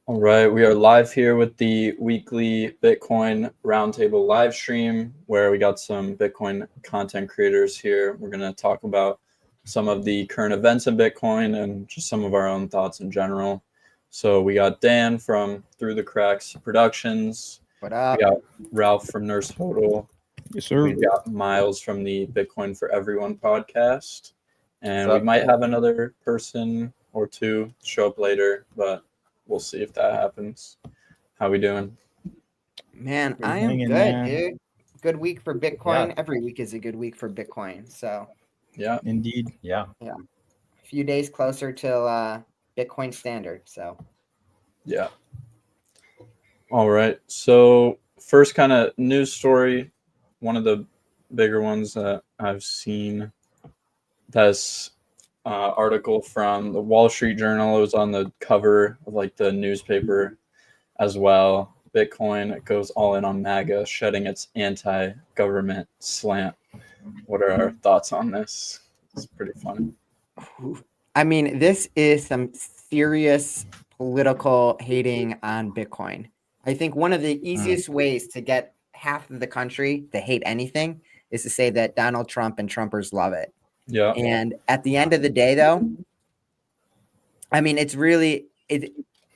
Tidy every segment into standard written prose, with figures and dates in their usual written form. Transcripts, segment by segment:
All right, we are live here with the weekly Bitcoin Roundtable live stream where we got some Bitcoin content creators here. We're going to talk about some of the current events in Bitcoin and just some of our own thoughts in general. So we got Dan from Through the Cracks Productions. What up? We got Ralph from Nurse Total. Yes, sir. We've got Miles from the Bitcoin for Everyone podcast. And What's we up? might have another person or two show up later, but we'll see if that happens. How we doing? Man, We're I am hanging, good, man. dude. Good week for Bitcoin. Yeah. Every week is a good week for Bitcoin. So Yeah. Indeed. Yeah. a few days closer till Bitcoin standard. So Yeah. All right. So first kind of news story, one of the bigger ones that I've seen. This article from the Wall Street Journal. It was on the cover of like the newspaper as well. Bitcoin goes all in on MAGA, shedding its anti-government slant. What are our thoughts on this? It's pretty funny. I mean, this is some serious political hating on Bitcoin. I think one of the easiest ways to get half of the country to hate anything is to say that Donald Trump and Trumpers love it. Yeah. And at the end of the day, though, I mean,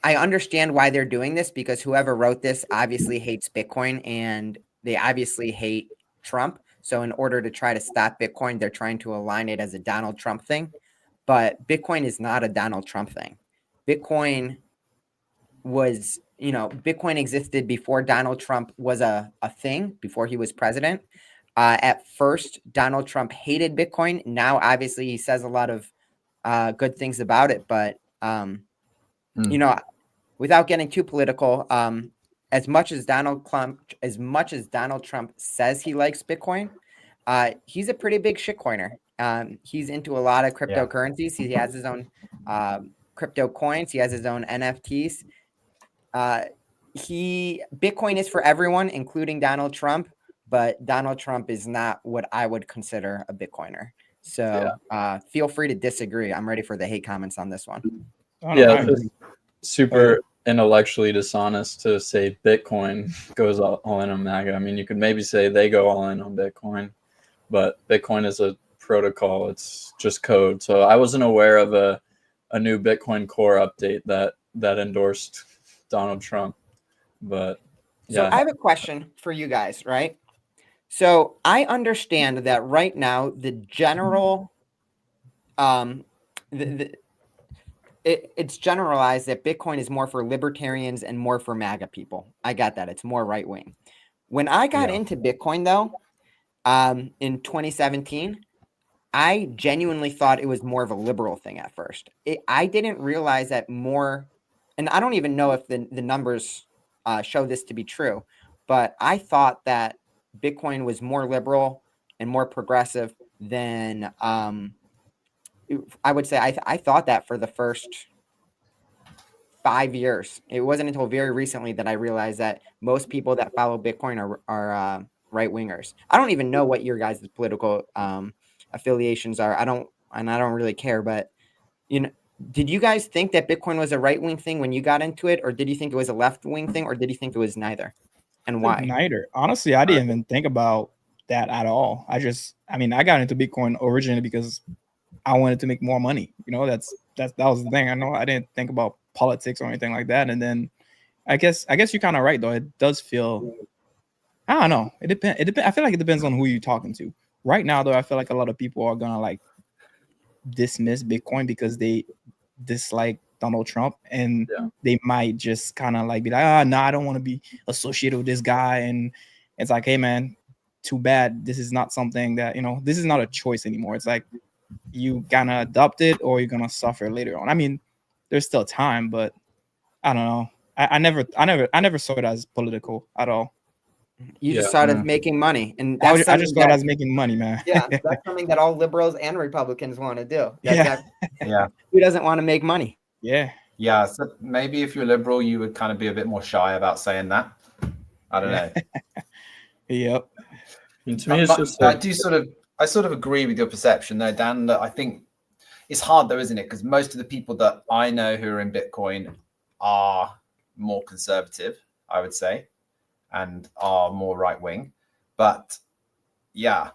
I understand why they're doing this, because whoever wrote this obviously hates Bitcoin and they obviously hate Trump. So in order to try to stop Bitcoin, they're trying to align it as a Donald Trump thing. But Bitcoin is not a Donald Trump thing. Bitcoin existed before Donald Trump was a thing, before he was president. At first, Donald Trump hated Bitcoin. Now, obviously, he says a lot of good things about it. But, without getting too political, as much as Donald Trump says he likes Bitcoin, he's a pretty big shitcoiner. He's into a lot of cryptocurrencies. He has his own crypto coins. He has his own NFTs. Bitcoin is for everyone, including Donald Trump. But Donald Trump is not what I would consider a Bitcoiner. So feel free to disagree. I'm ready for the hate comments on this one. Yeah, it's super intellectually dishonest to say Bitcoin goes all in on MAGA. I mean, you could maybe say they go all in on Bitcoin, but Bitcoin is a protocol. It's just code. So I wasn't aware of a new Bitcoin core update that endorsed Donald Trump. But yeah. So I have a question for you guys, right? So I understand that right now the general, it's generalized that Bitcoin is more for libertarians and more for MAGA people. I got that. It's more right wing. When I got into Bitcoin, though, in 2017, I genuinely thought it was more of a liberal thing at first. I didn't realize that more, and I don't even know if the numbers show this to be true, but I thought that Bitcoin was more liberal and more progressive than I would say. I thought that for the first 5 years. It wasn't until very recently that I realized that most people that follow Bitcoin are right wingers. I don't even know what your guys' political affiliations are. I don't really care. But did you guys think that Bitcoin was a right wing thing when you got into it, or did you think it was a left wing thing, or did you think it was neither? And why? Neither. Honestly, I didn't even think about that at all. I got into Bitcoin originally because I wanted to make more money. That was the thing. I know I didn't think about politics or anything like that. And then I guess you're kind of right, though. It does feel, I don't know. It depends. I feel like it depends on who you're talking to. Right now, though, I feel like a lot of people are gonna like dismiss Bitcoin because they dislike Donald Trump, and they might just kind of like be like, no, I don't want to be associated with this guy. And it's like, hey, man, too bad. This is not something that, this is not a choice anymore. It's like you gonna adopt it or you're gonna suffer later on. I mean, there's still time, but I don't know. I never saw it as political at all. You just saw it as making money, and I just saw it as making money, man. Yeah, that's something that all liberals and Republicans want to do. Yeah. Who doesn't want to make money? Yeah. So maybe if you're liberal, you would kind of be a bit more shy about saying that. I don't know. Yep. And to me, it's just I sort of agree with your perception, though, Dan. That I think it's hard, though, isn't it? Because most of the people that I know who are in Bitcoin are more conservative, I would say, and are more right wing. But yeah,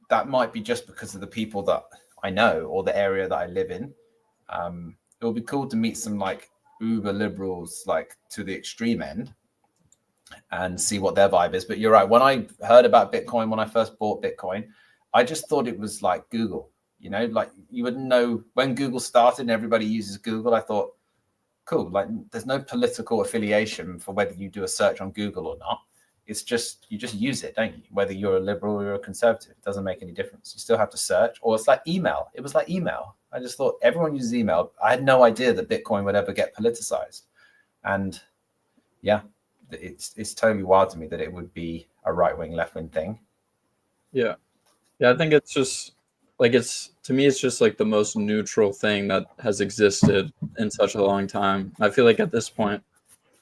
that might be just because of the people that I know or the area that I live in. It would be cool to meet some like uber liberals, like to the extreme end, and see what their vibe is. But you're right. When I heard about Bitcoin, when I first bought Bitcoin, I just thought it was like Google, you know, like you wouldn't know when Google started and everybody uses Google. I thought, cool, like there's no political affiliation for whether you do a search on Google or not. It's just, you just use it, don't you? Whether you're a liberal or you're a conservative, it doesn't make any difference. You still have to search, or it's like email. It was like email. I just thought everyone uses email. I had no idea that Bitcoin would ever get politicized. And yeah, it's totally wild to me that it would be a right-wing, left-wing thing. Yeah. Yeah, I think it's just like, it's, to me, it's just like the most neutral thing that has existed in such a long time. I feel like at this point,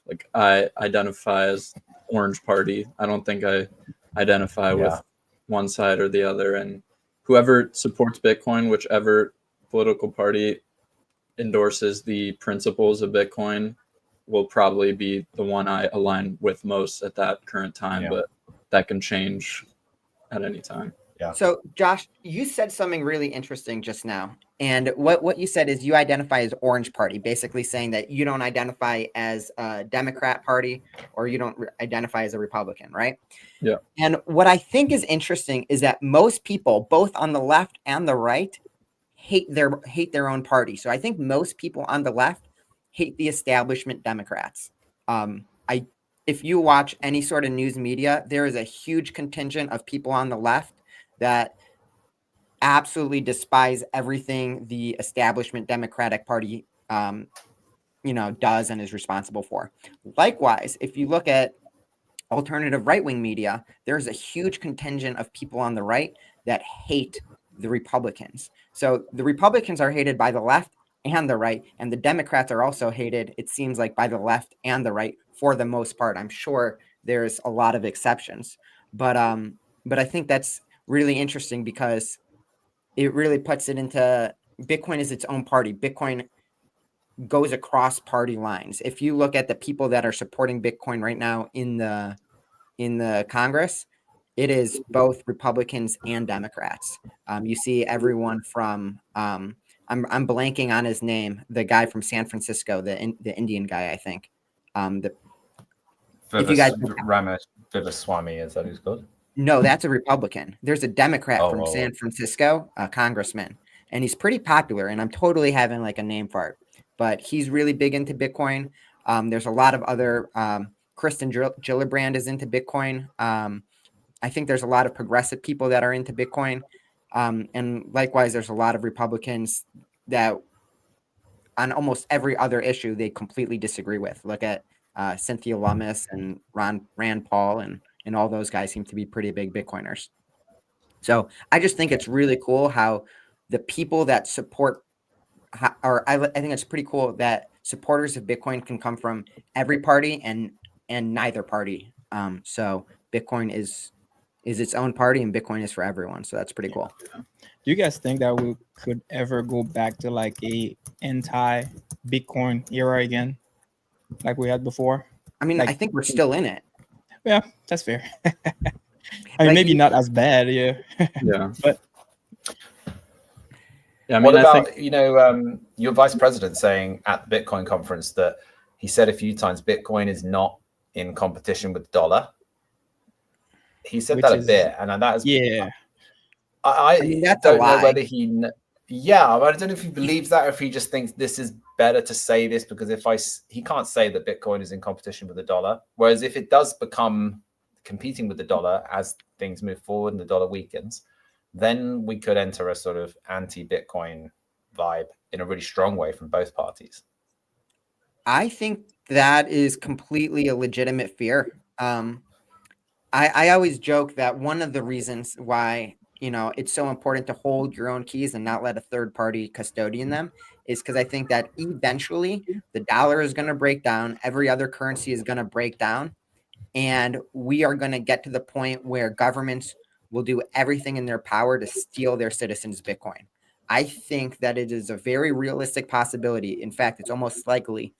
like I identify as Orange Party. I don't think I identify with one side or the other. And whoever supports Bitcoin, whichever political party endorses the principles of Bitcoin, will probably be the one I align with most at that current time. But that can change at any time. Yeah. So, Josh, you said something really interesting just now. And what you said is you identify as Orange Party, basically saying that you don't identify as a Democrat Party or you don't identify as a Republican, right? Yeah. And what I think is interesting is that most people, both on the left and the right, hate their own party. So I think most people on the left hate the establishment Democrats. If you watch any sort of news media, there is a huge contingent of people on the left that absolutely despise everything the establishment Democratic Party, does and is responsible for. Likewise, if you look at alternative right-wing media, there's a huge contingent of people on the right that hate the Republicans. So the Republicans are hated by the left and the right, and the Democrats are also hated, it seems like, by the left and the right for the most part. I'm sure there's a lot of exceptions, but I think that's really interesting because it really puts it into Bitcoin is its own party. Bitcoin goes across party lines. If you look at the people that are supporting Bitcoin right now in the Congress, it is both Republicans and Democrats. You see everyone from I'm blanking on his name, the guy from San Francisco, the Indian guy, I think. If you guys Ramaswamy, is that who's called? No, that's a Republican. There's a Democrat from San Francisco, a congressman, and he's pretty popular. And I'm totally having like a name fart, but he's really big into Bitcoin. There's a lot of other Kristen Gillibrand is into Bitcoin. I think there's a lot of progressive people that are into Bitcoin. And likewise, there's a lot of Republicans that on almost every other issue, they completely disagree with. Look at Cynthia Lummis and Rand Paul and all those guys seem to be pretty big Bitcoiners. So I just think it's really cool how the people that support, I think it's pretty cool that supporters of Bitcoin can come from every party and neither party. So Bitcoin is its own party and Bitcoin is for everyone. So that's pretty cool. Do you guys think that we could ever go back to like a anti-Bitcoin era again, like we had before? I mean, like, I think we're still in it. Yeah, that's fair. I mean, maybe not as bad, yeah. Yeah. But yeah, I mean, what about, I think, your vice president saying at the Bitcoin conference that he said a few times Bitcoin is not in competition with the dollar. He said that a bit, and that is I mean, that's don't a lie. know whether he. Yeah, I don't know if he believes that or if he just thinks this is better to say this because he can't say that Bitcoin is in competition with the dollar. Whereas if it does become competing with the dollar as things move forward and the dollar weakens, then we could enter a sort of anti-Bitcoin vibe in a really strong way from both parties. I think that is completely a legitimate fear. I always joke that one of the reasons why it's so important to hold your own keys and not let a third party custodian them is because I think that eventually the dollar is going to break down. Every other currency is going to break down. And we are going to get to the point where governments will do everything in their power to steal their citizens' Bitcoin. I think that it is a very realistic possibility. In fact, it's almost likely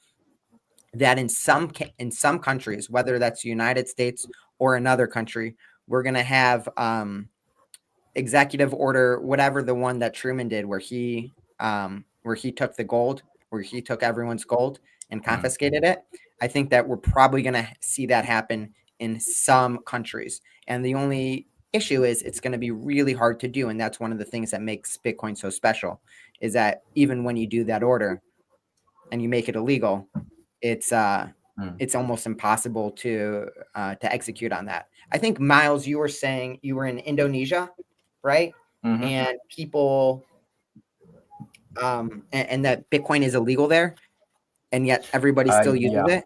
that in some countries, whether that's the United States or another country, we're going to have executive order, whatever the one that Truman did, where he took the gold, where he took everyone's gold and confiscated it. I think that we're probably going to see that happen in some countries. And the only issue is it's going to be really hard to do. And that's one of the things that makes Bitcoin so special, is that even when you do that order and you make it illegal, it's almost impossible to execute on that. I think, Miles, you were saying you were in Indonesia, right? Mhm. And people and that Bitcoin is illegal there, and yet everybody still uses Yeah. it.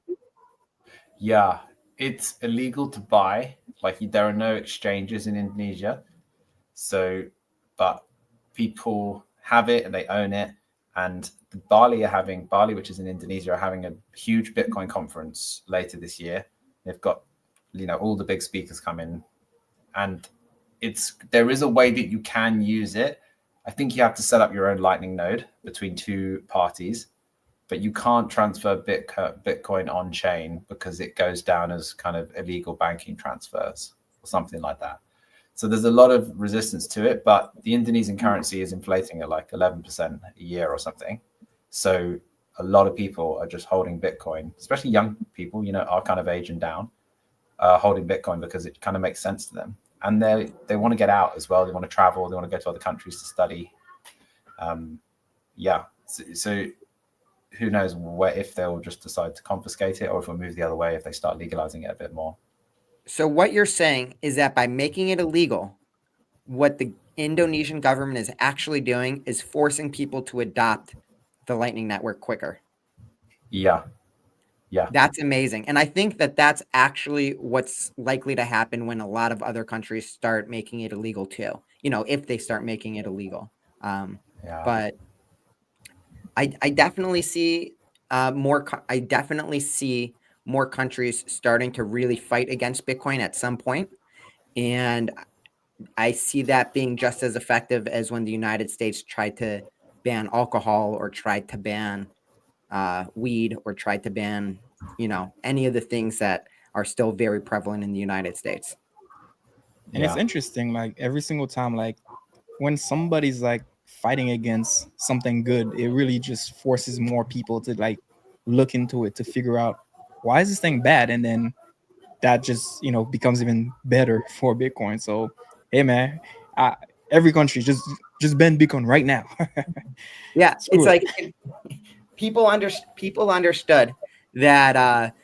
Yeah, it's illegal to buy. Like there are no exchanges in Indonesia. So, but people have it and they own it. And Bali, which is in Indonesia, are having a huge Bitcoin conference later this year. They've got, all the big speakers come in, and there is a way that you can use it. I think you have to set up your own Lightning node between two parties, but you can't transfer Bitcoin on chain because it goes down as kind of illegal banking transfers or something like that. So there's a lot of resistance to it, but the Indonesian currency is inflating at like 11% a year or something. So a lot of people are just holding Bitcoin, especially young people, our kind of age and down, holding Bitcoin because it kind of makes sense to them. And they want to get out as well. They want to travel. They want to go to other countries to study. So who knows if they'll just decide to confiscate it, or if we'll move the other way if they start legalizing it a bit more. So what you're saying is that by making it illegal, what the Indonesian government is actually doing is forcing people to adopt the Lightning Network quicker. Yeah. That's amazing. And I think that that's actually what's likely to happen when a lot of other countries start making it illegal too, if they start making it illegal. But I definitely see more countries starting to really fight against Bitcoin at some point. And I see that being just as effective as when the United States tried to ban alcohol, or tried to ban weed, or tried to ban, any of the things that are still very prevalent in the United States. And it's interesting, like every single time, like when somebody's like fighting against something good, it really just forces more people to like look into it to figure out why is this thing bad, and then that just becomes even better for Bitcoin. So hey man, every country just ban Bitcoin right now. Yeah, it's like people understood that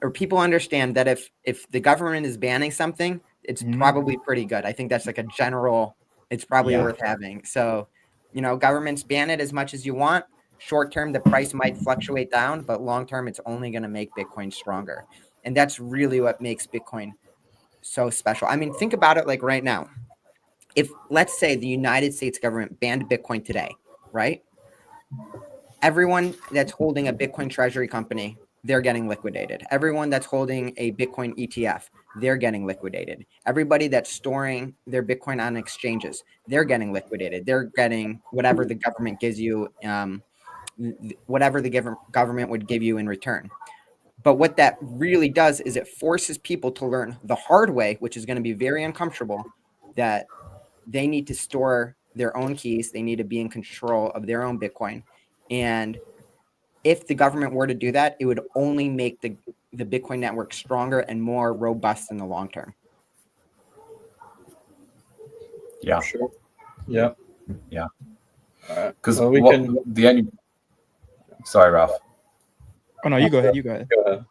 or people understand that if the government is banning something, it's probably pretty good. I think that's like a general, it's probably worth having. So, governments ban it as much as you want. Short term, the price might fluctuate down, but long term, it's only going to make Bitcoin stronger. And that's really what makes Bitcoin so special. I mean, think about it like right now. If, let's say, the United States government banned Bitcoin today, right? Everyone that's holding a Bitcoin treasury company, they're getting liquidated. Everyone that's holding a Bitcoin ETF, they're getting liquidated. Everybody that's storing their Bitcoin on exchanges, they're getting liquidated. They're getting whatever the government gives you, whatever the government would give you in return. But what that really does is it forces people to learn the hard way, which is going to be very uncomfortable, that they need to store their own keys. They need to be in control of their own Bitcoin. And if the government were to do that, it would only make the Bitcoin network stronger and more robust in the long term. Yeah. Sure. Yeah. Yeah. Because Sorry, Ralph. Oh no, you go ahead. Go ahead.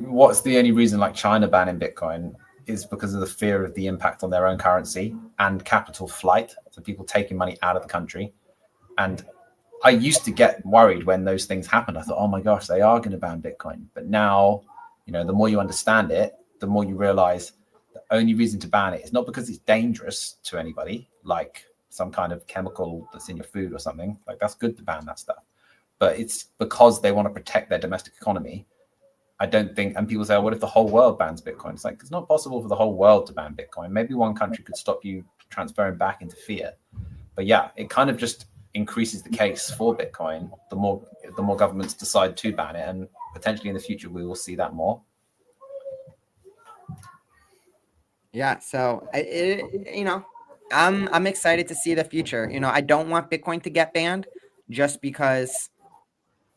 What's the only reason like China banning Bitcoin is because of the fear of the impact on their own currency and capital flight, so people taking money out of the country. And I used to get worried when those things happened. I thought, oh my gosh, they are going to ban Bitcoin. But now, the more you understand it, the more you realize the only reason to ban it is not because it's dangerous to anybody, like some kind of chemical that's in your food or something. Like that's good to ban that stuff. But it's because they want to protect their domestic economy. I don't think, and people say, oh, what if the whole world bans Bitcoin? It's like, it's not possible for the whole world to ban Bitcoin. Maybe one country could stop you transferring back into fiat. But yeah, it kind of just increases the case for Bitcoin, the more governments decide to ban it, and potentially in the future we will see that more. Yeah, so I'm excited to see the future. I don't want Bitcoin to get banned just because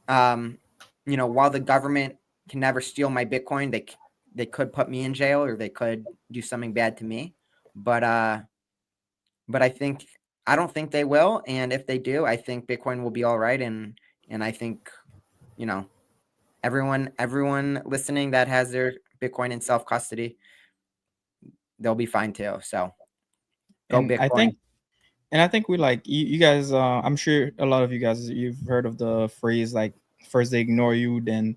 while the government can never steal my Bitcoin, they could put me in jail or they could do something bad to me. But I don't think they will, and if they do, I think Bitcoin will be all right, and I think everyone listening that has their Bitcoin in self custody, they'll be fine too. So go And Bitcoin. I think we like you guys. I'm sure a lot of you guys, you've heard of the phrase like first they ignore you, then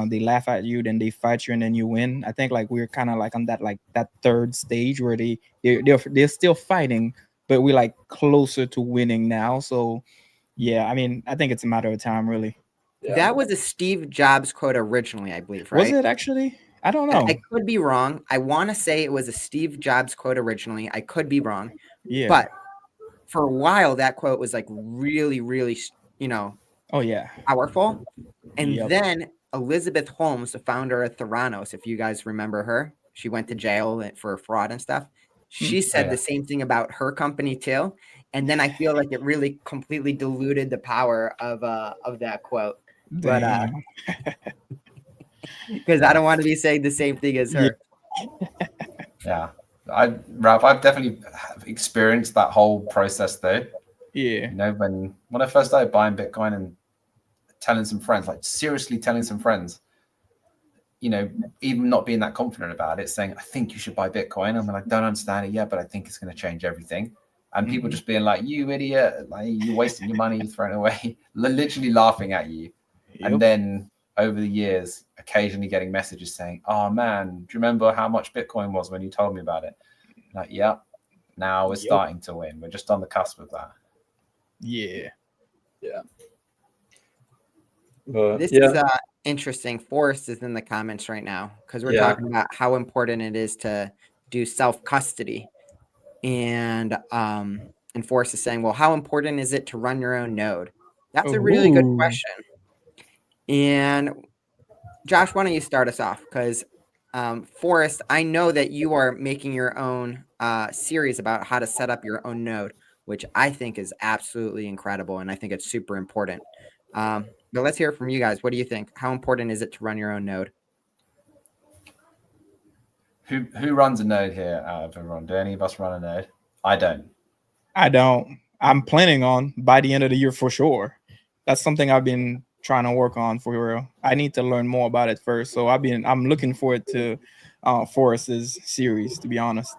they laugh at you, then they fight you, and then you win. I think like we're kind of like on that third stage where they're still fighting, but we're like closer to winning now. So yeah, I mean, I think it's a matter of time, really. Yeah. That was a Steve Jobs quote originally, I believe, right? Was it actually? I don't know. I could be wrong. I want to say it was a Steve Jobs quote originally. I could be wrong. Yeah. But for a while, that quote was like really, really, Oh yeah. powerful. And Yep. then Elizabeth Holmes, the founder of Theranos, if you guys remember her, she went to jail for fraud and stuff. She said Yeah. the same thing about her company too. And then I feel like it really completely diluted the power of that quote. But Damn. because I don't want to be saying the same thing as her. Yeah. Ralph, I've definitely experienced that whole process though. Yeah. When I first started buying Bitcoin and telling some friends, like seriously telling some friends, even not being that confident about it, saying, I think you should buy Bitcoin. I'm like, I don't understand it yet, but I think it's going to change everything. And people just being like, you idiot, like you're wasting your money, you're throwing it away, literally laughing at you. Yep. And then over the years, occasionally getting messages saying, oh man, do you remember how much Bitcoin was when you told me about it? Like, yeah, now we're starting to win. We're just on the cusp of that. Yeah. Yeah. But This yeah, is interesting. Forrest is in the comments right now because we're Yeah. talking about how important it is to do self custody, and Forrest is saying, well, how important is it to run your own node? That's a really good Ooh. question. And Josh, why don't you start us off? Because Forrest, I know that you are making your own series about how to set up your own node, which I think is absolutely incredible, and I think it's super important. But let's hear from you guys. What do you think? How important is it to run your own node? Who runs a node here out of everyone? Do any of us run a node? I don't. I don't. I'm planning on by the end of the year for sure. That's something I've been trying to work on for real. I need to learn more about it first. So I'm looking forward to Forrest's series, to be honest.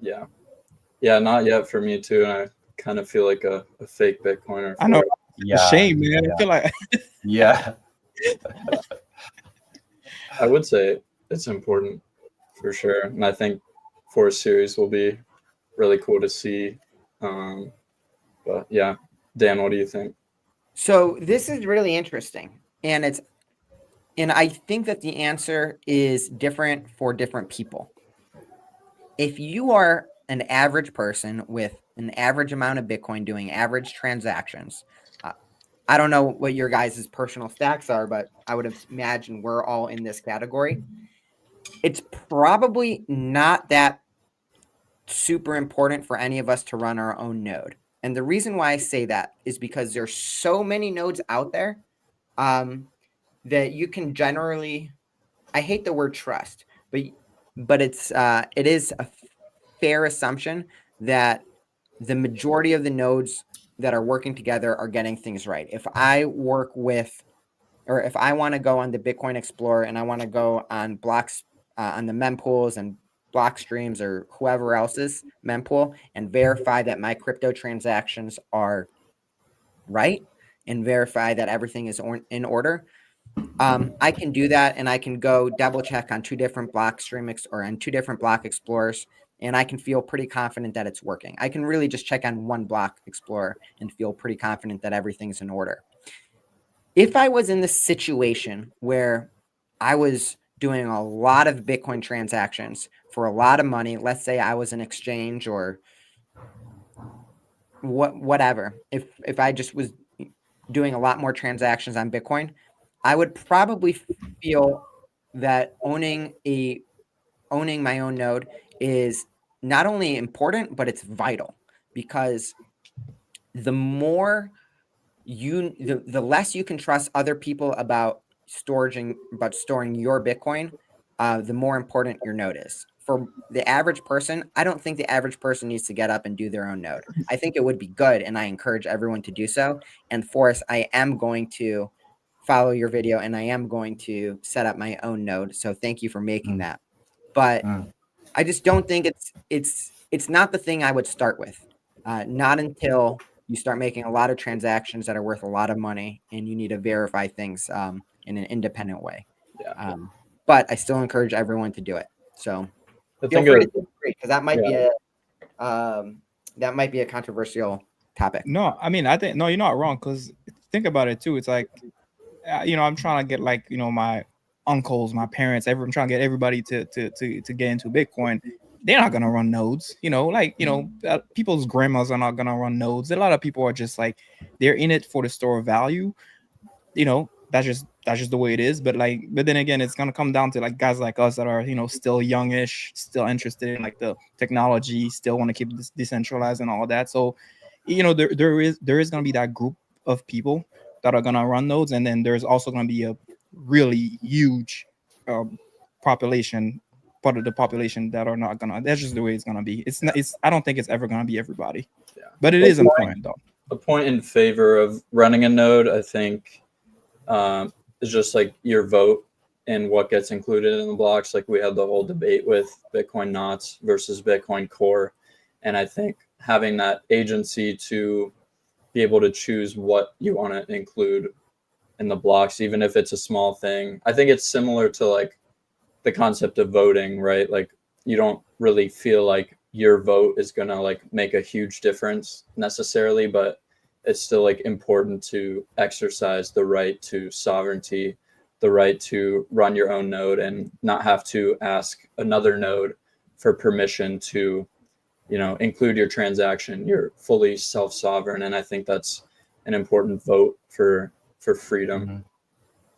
yeah, not yet for me too. And I kind of feel like a fake Bitcoiner. I know. Yeah. It's a shame, man. Yeah. I feel like Yeah. I would say it's important for sure, and I think Forest series will be really cool to see. But yeah, Dan, what do you think? So this is really interesting, and I think that the answer is different for different people. If you are an average person with an average amount of Bitcoin doing average transactions, I don't know what your guys' personal stacks are, but I would imagine we're all in this category. It's probably not that super important for any of us to run our own node. And the reason why I say that is because there's so many nodes out there that you can generally, I hate the word trust, but it is a fair assumption that the majority of the nodes that are working together are getting things right. If I work with, or if I want to go on the Bitcoin Explorer and I want to go on blocks on the mempools and block streams or whoever else's mempool and verify that my crypto transactions are right and verify that everything is in order, I can do that, and I can go double check on two different block streams or on two different block explorers, and I can feel pretty confident that it's working. I can really just check on one block explorer and feel pretty confident that everything's in order. If I was in this situation where I was doing a lot of Bitcoin transactions for a lot of money, let's say I was an exchange or whatever. If I just was doing a lot more transactions on Bitcoin, I would probably feel that owning my own node is not only important, but it's vital, because the more the less you can trust other people about storing your Bitcoin, the more important your node is. For the average person, I don't think the average person needs to get up and do their own node. I think it would be good, and I encourage everyone to do so. And Forrest, I am going to follow your video, and I am going to set up my own node. So thank you for making that. But I just don't think it's not the thing I would start with. Not until you start making a lot of transactions that are worth a lot of money, and you need to verify things in an independent way. Yeah. But I still encourage everyone to do it. So I feel think free a- to disagree, because that might be a controversial topic. No, I mean, I think no, you're not wrong, because think about it too. It's like, I'm trying to get, like, my uncles, my parents, I'm trying to get everybody to get into Bitcoin. They're not gonna run nodes, people's grandmas are not gonna run nodes. A lot of people are just like, they're in it for the store of value. That's just the way it is. But then again, it's gonna come down to like guys like us that are still youngish, still interested in like the technology, still want to keep this decentralized and all that. So there is gonna be that group of people that are gonna run nodes, and then there's also gonna be a really huge population part of the population that are not gonna. That's just the way it's gonna be. It's not. I don't think it's ever gonna be everybody. Yeah. But it is important though. A point in favor of running a node, I think, is just like your vote and what gets included in the blocks. Like we had the whole debate with Bitcoin Knots versus Bitcoin Core, and I think having that agency to be able to choose what you want to include in the blocks, even if it's a small thing. I think it's similar to like the concept of voting, right? Like you don't really feel like your vote is going to like make a huge difference necessarily, but it's still like important to exercise the right to sovereignty, the right to run your own node and not have to ask another node for permission to, include your transaction. You're fully self-sovereign, and I think that's an important vote for freedom.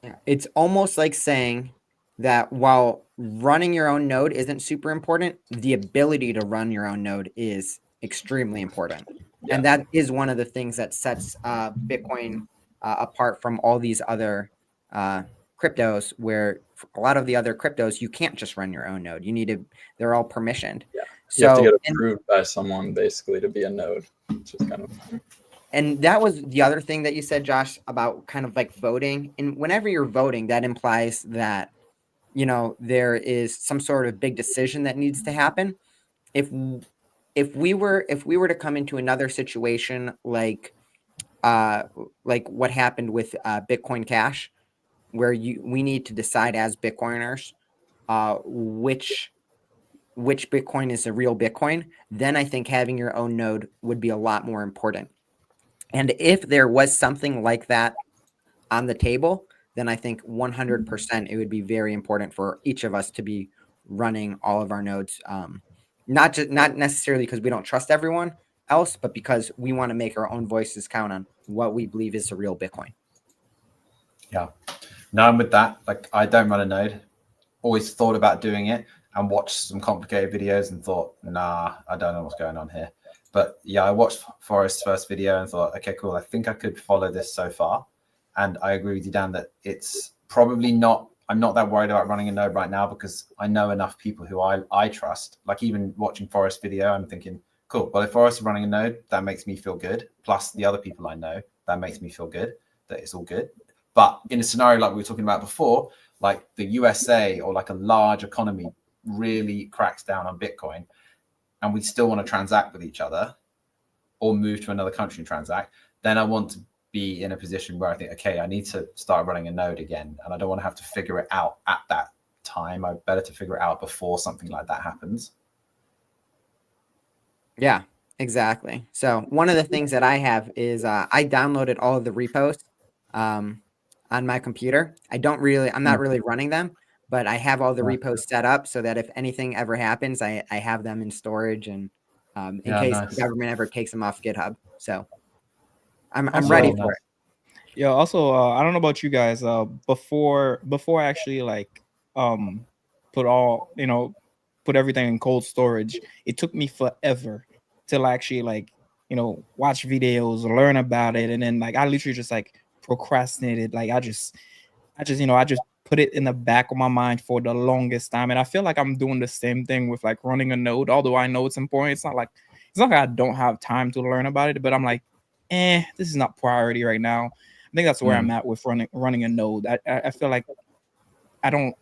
Yeah. It's almost like saying that while running your own node isn't super important, the ability to run your own node is extremely important. Yeah. And that is one of the things that sets Bitcoin apart from all these other cryptos, where a lot of the other cryptos, you can't just run your own node. They're all permissioned. Yeah. So you have to get approved by someone basically to be a node, which is kind of funny. And that was the other thing that you said, Josh, about kind of like voting. And whenever you're voting, that implies that, there is some sort of big decision that needs to happen. If we were to come into another situation like what happened with Bitcoin Cash, where we need to decide as Bitcoiners which Bitcoin is a real Bitcoin, then I think having your own node would be a lot more important. And if there was something like that on the table, then I think 100% it would be very important for each of us to be running all of our nodes. Not necessarily because we don't trust everyone else, but because we want to make our own voices count on what we believe is a real Bitcoin. Yeah. No, I'm with that. Like, I don't run a node. Always thought about doing it and watched some complicated videos and thought, nah, I don't know what's going on here. But yeah, I watched Forrest's first video and thought, okay, cool. I think I could follow this so far. And I agree with you, Dan, that it's probably not, I'm not that worried about running a node right now because I know enough people who I trust. Like even watching Forrest's video, I'm thinking, cool. Well, if Forrest is running a node, that makes me feel good. Plus the other people I know, that makes me feel good, that it's all good. But in a scenario like we were talking about before, like the USA or like a large economy really cracks down on Bitcoin, and we still want to transact with each other or move to another country and transact, then I want to be in a position where I think, okay, I need to start running a node again. And I don't want to have to figure it out at that time. I'm better to figure it out before something like that happens. Yeah, exactly. So one of the things that I have is I downloaded all of the repos on my computer. I'm not really running them, but I have all the repos set up so that if anything ever happens, I have them in storage and in Yeah, case nice. the government ever takes them off GitHub. So I'm Also, ready nice. for it. Yeah. Also, I don't know about you guys. Before I actually like put all put everything in cold storage, it took me forever to actually like watch videos, learn about it, and then like I literally just like procrastinated. Like I just put it in the back of my mind for the longest time, and I feel like I'm doing the same thing with like running a node. Although I know it's important, it's not like I don't have time to learn about it, but I'm like, this is not priority right now. I think that's where I'm at with running a node. I feel like I don't.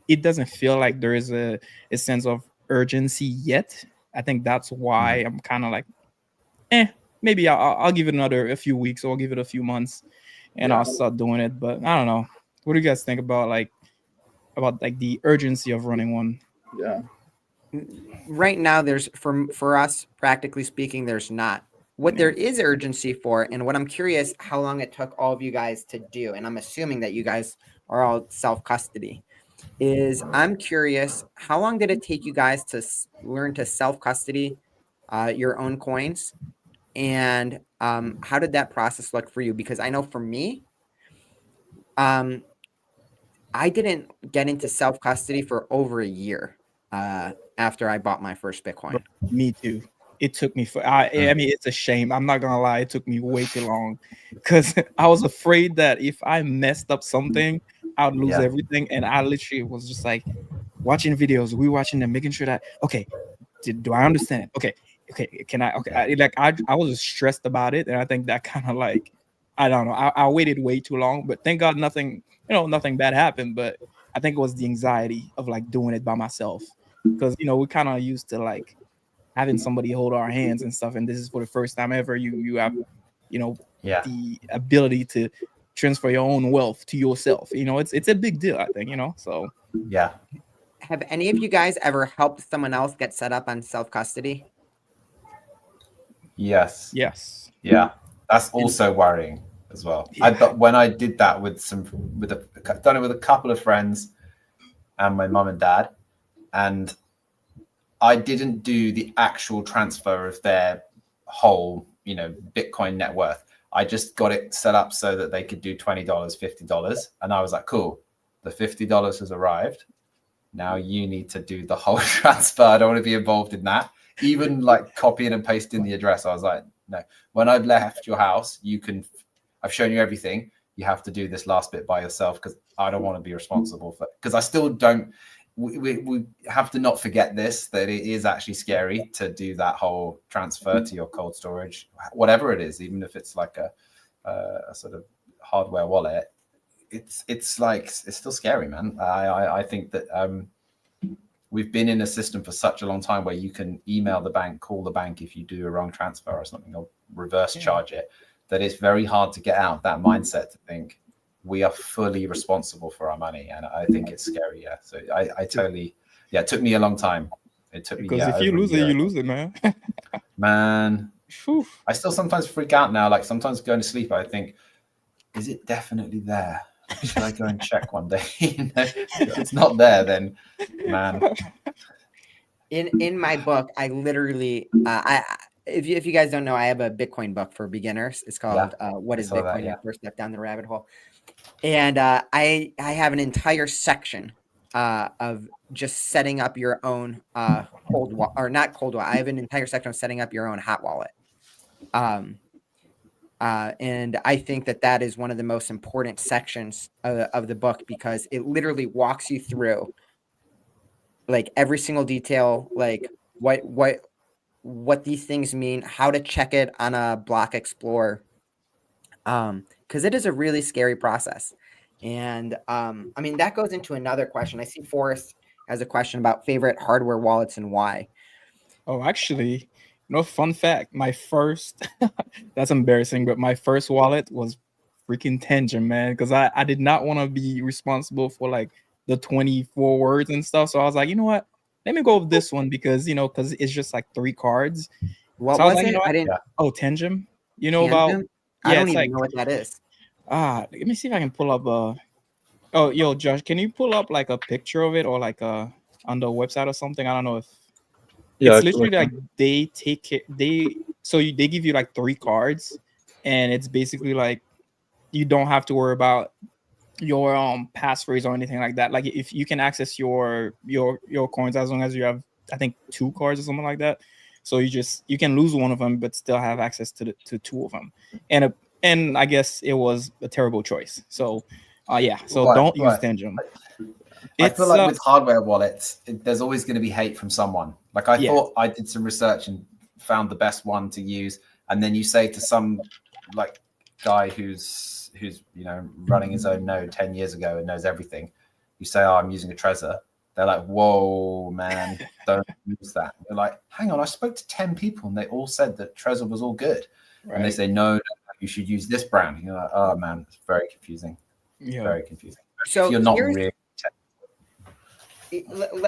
It doesn't feel like there is a sense of urgency yet. I think that's why I'm kind of like, maybe I'll give it a few weeks, or I'll give it a few months, and I'll start doing it. But I don't know. What do you guys think about the urgency of running one? Yeah. Right now, there's for us, practically speaking, there's not. What there is urgency for, and what I'm curious how long it took all of you guys to do, and I'm assuming that you guys are all self-custody, is I'm curious how long did it take you guys to learn to self-custody your own coins, and how did that process look for you? Because I know for me, I didn't get into self-custody for over a year after I bought my first Bitcoin. Me too. It took me I mean, it's a shame. I'm not gonna lie, it took me way too long because I was afraid that if I messed up something, I'd lose everything. And I literally was just like watching videos, rewatching them, making sure that do I understand? Okay, can I? Okay, I was stressed about it, and I think that kind of like I don't know. I waited way too long, but thank God nothing bad happened. But I think it was the anxiety of like doing it by myself because we kind of used to like having somebody hold our hands and stuff, and this is for the first time ever you have the ability to transfer your own wealth to yourself. It's a big deal, I think. So Yeah. Have any of you guys ever helped someone else get set up on self-custody? Yes. Yeah. That's also worrying as well. When I did that done it with a couple of friends and my mum and dad, and I didn't do the actual transfer of their whole, Bitcoin net worth. I just got it set up so that they could do $20, $50. And I was like, cool, the $50 has arrived. Now you need to do the whole transfer. I don't want to be involved in that. Even like copying and pasting the address. I was like, no, when I've left your house, I've shown you everything. You have to do this last bit by yourself because I don't want to be responsible for it. Because I still don't, we have to not forget that it is actually scary to do that whole transfer to your cold storage, whatever it is, even if it's like a sort of hardware wallet. It's still scary, man. I think that we've been in a system for such a long time where you can email the bank, call the bank if you do a wrong transfer or something, or reverse charge it, that it's very hard to get out of that mindset to think we are fully responsible for our money. And I think it's scary. Yeah. So I totally, it took me a long time. It took me, because if you lose it, you lose it, man. Man, Whew. I still sometimes freak out now. Like sometimes going to sleep, I think, is it definitely there? Should I go and check one day? If it's not there, then man. In my book, I literally if you guys don't know, I have a Bitcoin book for beginners. It's called What is Bitcoin? Your first step down the rabbit hole. And I have an entire section of just setting up your own cold wallet, or not cold wallet. I have an entire section of setting up your own hot wallet. And I think that is one of the most important sections of the book because it literally walks you through like every single detail, like what these things mean, how to check it on a block explorer. Because it is a really scary process. And I mean, that goes into another question. I see Forrest has a question about favorite hardware wallets and why. Oh, actually, fun fact, my first, that's embarrassing, but my first wallet was freaking Tangent, man, because I did not want to be responsible for like the 24 words and stuff. So I was like, you know what? Let me go with this one because it's just like 3 cards. What so was like, it? I didn't. Oh, Tangent. Tangent? I don't it's even like, know what that is. let me see if I can pull up oh, yo, Josh, can you pull up like a picture of it or like on the website or something? I don't know if Yeah, It's literally like they take it. They give you like 3 cards, and it's basically like you don't have to worry about your passphrase or anything like that. Like if you can access your coins as long as you have, I think, 2 cards or something like that. So you can lose one of them but still have access to 2 of them. And I guess it was a terrible choice. So yeah, so don't use Tangent. I feel like with hardware wallets, there's always going to be hate from someone. Like I thought I did some research and found the best one to use, and then you say to some like guy who's running his own node 10 years ago and knows everything, you say, "Oh, I'm using a Trezor." They're like, "Whoa, man, don't use that." You're like, "Hang on, I spoke to 10 people and they all said that Trezor was all good." Right. And they say, no, you should use this brand. And you're like, "Oh man, it's very confusing." Very confusing. So if you're not really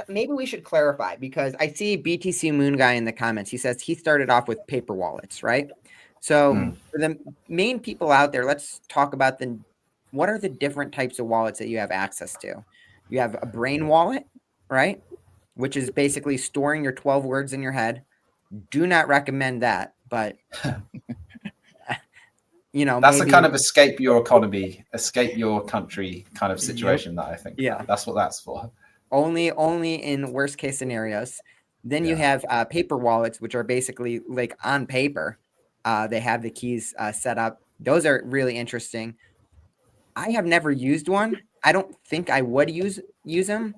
maybe we should clarify, because I see BTC Moon Guy in the comments. He says he started off with paper wallets, right? So for the main people out there, let's talk about what are the different types of wallets that you have access to. You have a brain wallet, right? Which is basically storing your 12 words in your head. Do not recommend that, but that's a kind of escape your economy, escape your country kind of situation that I think. Yeah, that's what that's for. Only in worst case scenarios. Then you have paper wallets, which are basically like on paper. They have the keys set up. Those are really interesting. I have never used one. I don't think I would use them.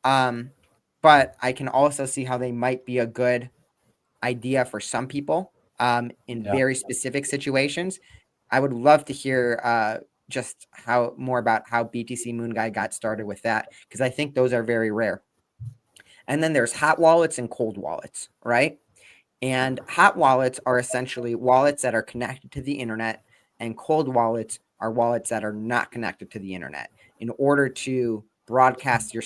But I can also see how they might be a good idea for some people in very specific situations. I would love to hear just more about how BTC Moon Guy got started with that, because I think those are very rare. And then there's hot wallets and cold wallets, right? And hot wallets are essentially wallets that are connected to the internet, and cold wallets are wallets that are not connected to the internet. In order to broadcast the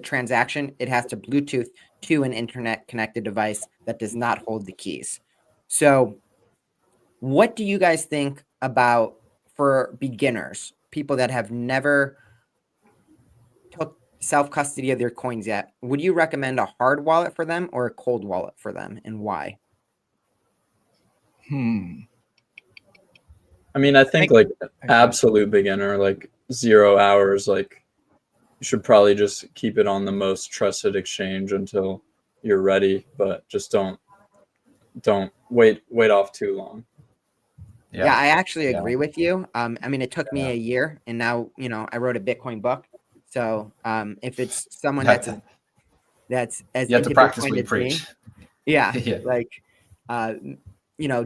transaction, it has to Bluetooth to an internet connected device that does not hold the keys. So what do you guys think about, for beginners, people that have never took self-custody of their coins yet? Would you recommend a hard wallet for them or a cold wallet for them, and why? I mean, I think like absolute beginner, like 0 hours, like you should probably just keep it on the most trusted exchange until you're ready, but just don't wait off too long. Yeah, I actually agree with you. I mean, it took me a year, and now, I wrote a Bitcoin book. So if it's someone that's as you have to practice what you preach. Like,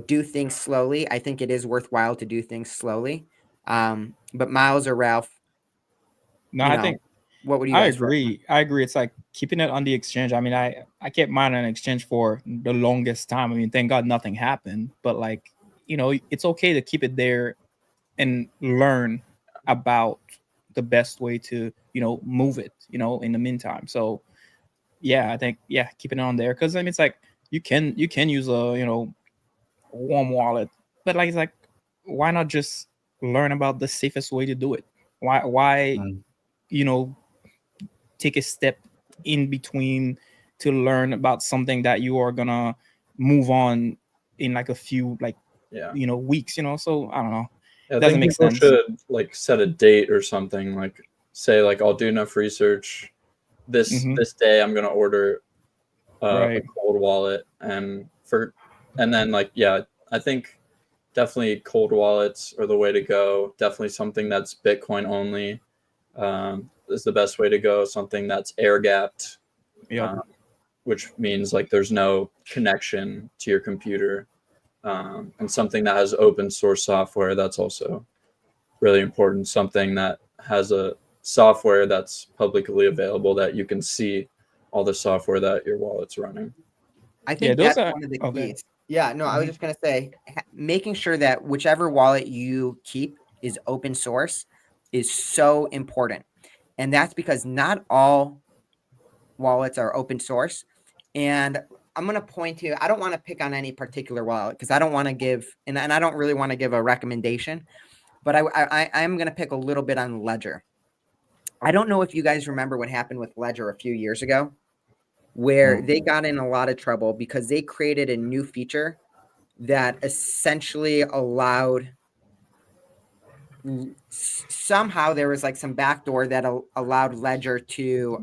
do things slowly. I think it is worthwhile to do things slowly. But Miles or Ralph, I think what would you guys recommend? I agree. It's like keeping it on the exchange. I mean, I kept mine on exchange for the longest time. I mean, thank God nothing happened, but like, it's okay to keep it there and learn about the best way to, move it, in the meantime. So yeah, I think, keeping it on there. Cause I mean, it's like, you can use a, warm wallet, but like, it's like, why not just learn about the safest way to do it? Why, take a step in between to learn about something that you are gonna move on in like a few weeks, so I don't know. Yeah, I think people should like set a date or something, like say like I'll do enough research this day, I'm gonna order a cold wallet, and then like I think definitely cold wallets are the way to go. Definitely something that's Bitcoin only is the best way to go. Something that's air gapped, which means like there's no connection to your computer, and something that has open source software. That's also really important. Something that has a software that's publicly available, that you can see all the software that your wallet's running. I think that's one of the keys. Yeah, no, I was just going to say, making sure that whichever wallet you keep is open source is so important. And that's because not all wallets are open source. And I'm going to point to, I don't want to pick on any particular wallet, because I don't want to give, and I don't really want to give a recommendation, but I'm going to pick a little bit on Ledger. I don't know if you guys remember what happened with Ledger a few years ago, where they got in a lot of trouble because they created a new feature that essentially allowed, somehow there was like some backdoor that allowed Ledger to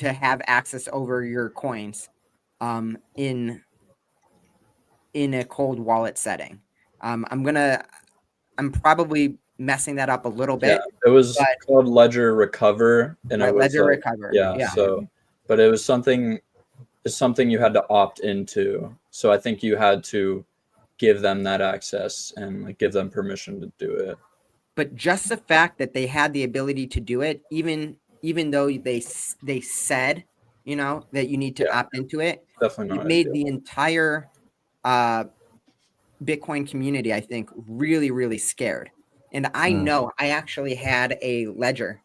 have access over your coins in a cold wallet setting. I'm probably messing that up a little Yeah, bit. it was but- called Ledger Recover, and it was Ledger like, Recover. yeah, Yeah. so, but it was something you had to opt into. So I think you had to give them that access and like give them permission to do it. But just the fact that they had the ability to do it, even though they said, you know, that you need to Yeah. opt into it, Definitely it not made ideal. the entire Bitcoin community, I think, really, really scared. And I know I actually had a ledger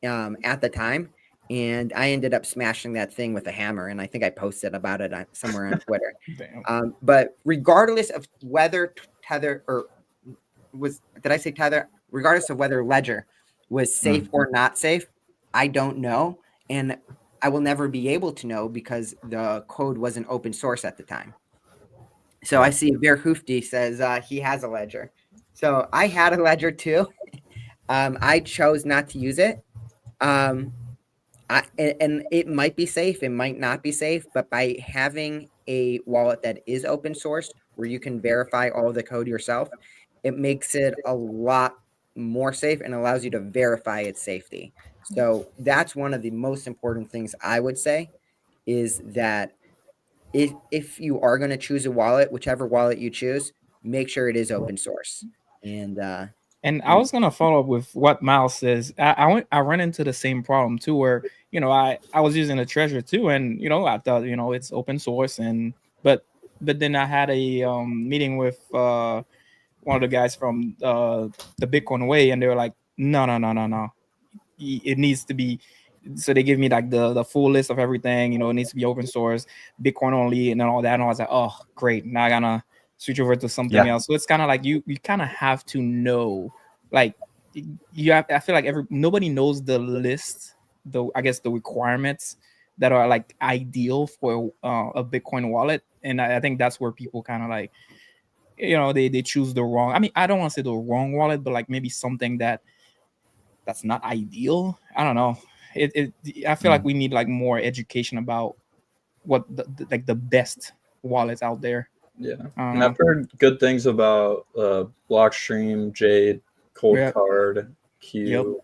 at the time, and I ended up smashing that thing with a hammer. And I think I posted about it somewhere on Twitter. Damn. But regardless of whether Tether did I say Tether? Regardless of whether Ledger was safe or not safe, I don't know. And I will never be able to know because the code wasn't open source at the time. So I see Bear Hoofdy says he has a ledger. So I had a ledger too. I chose not to use it. And it might be safe, it might not be safe, but by having a wallet that is open source where you can verify all the code yourself, it makes it a lot more safe and allows you to verify its safety. So that's one of the most important things I would say, is that if you are going to choose a wallet, whichever wallet you choose, make sure it is open source. And I was gonna follow up with what Miles says. I ran into the same problem too, where I was using a Treasure too, and I thought it's open source, and but then I had a meeting with one of the guys from the Bitcoin Way, and they were like, no, it needs to be. So they give me like the full list of everything. It needs to be open source, Bitcoin only, and then all that. And I was like, oh, great. Now I gotta switch over to something else. So it's kind of like you kind of have to know, like you have. I feel like nobody knows the list, I guess the requirements that are like ideal for a Bitcoin wallet, and I think that's where people kind of like, they choose the wrong. I mean, I don't want to say the wrong wallet, but like maybe something that's not ideal. I don't know. I feel like we need like more education about what like the best wallets out there. Yeah, and I've heard good things about Blockstream, Jade, Cold Card, Q.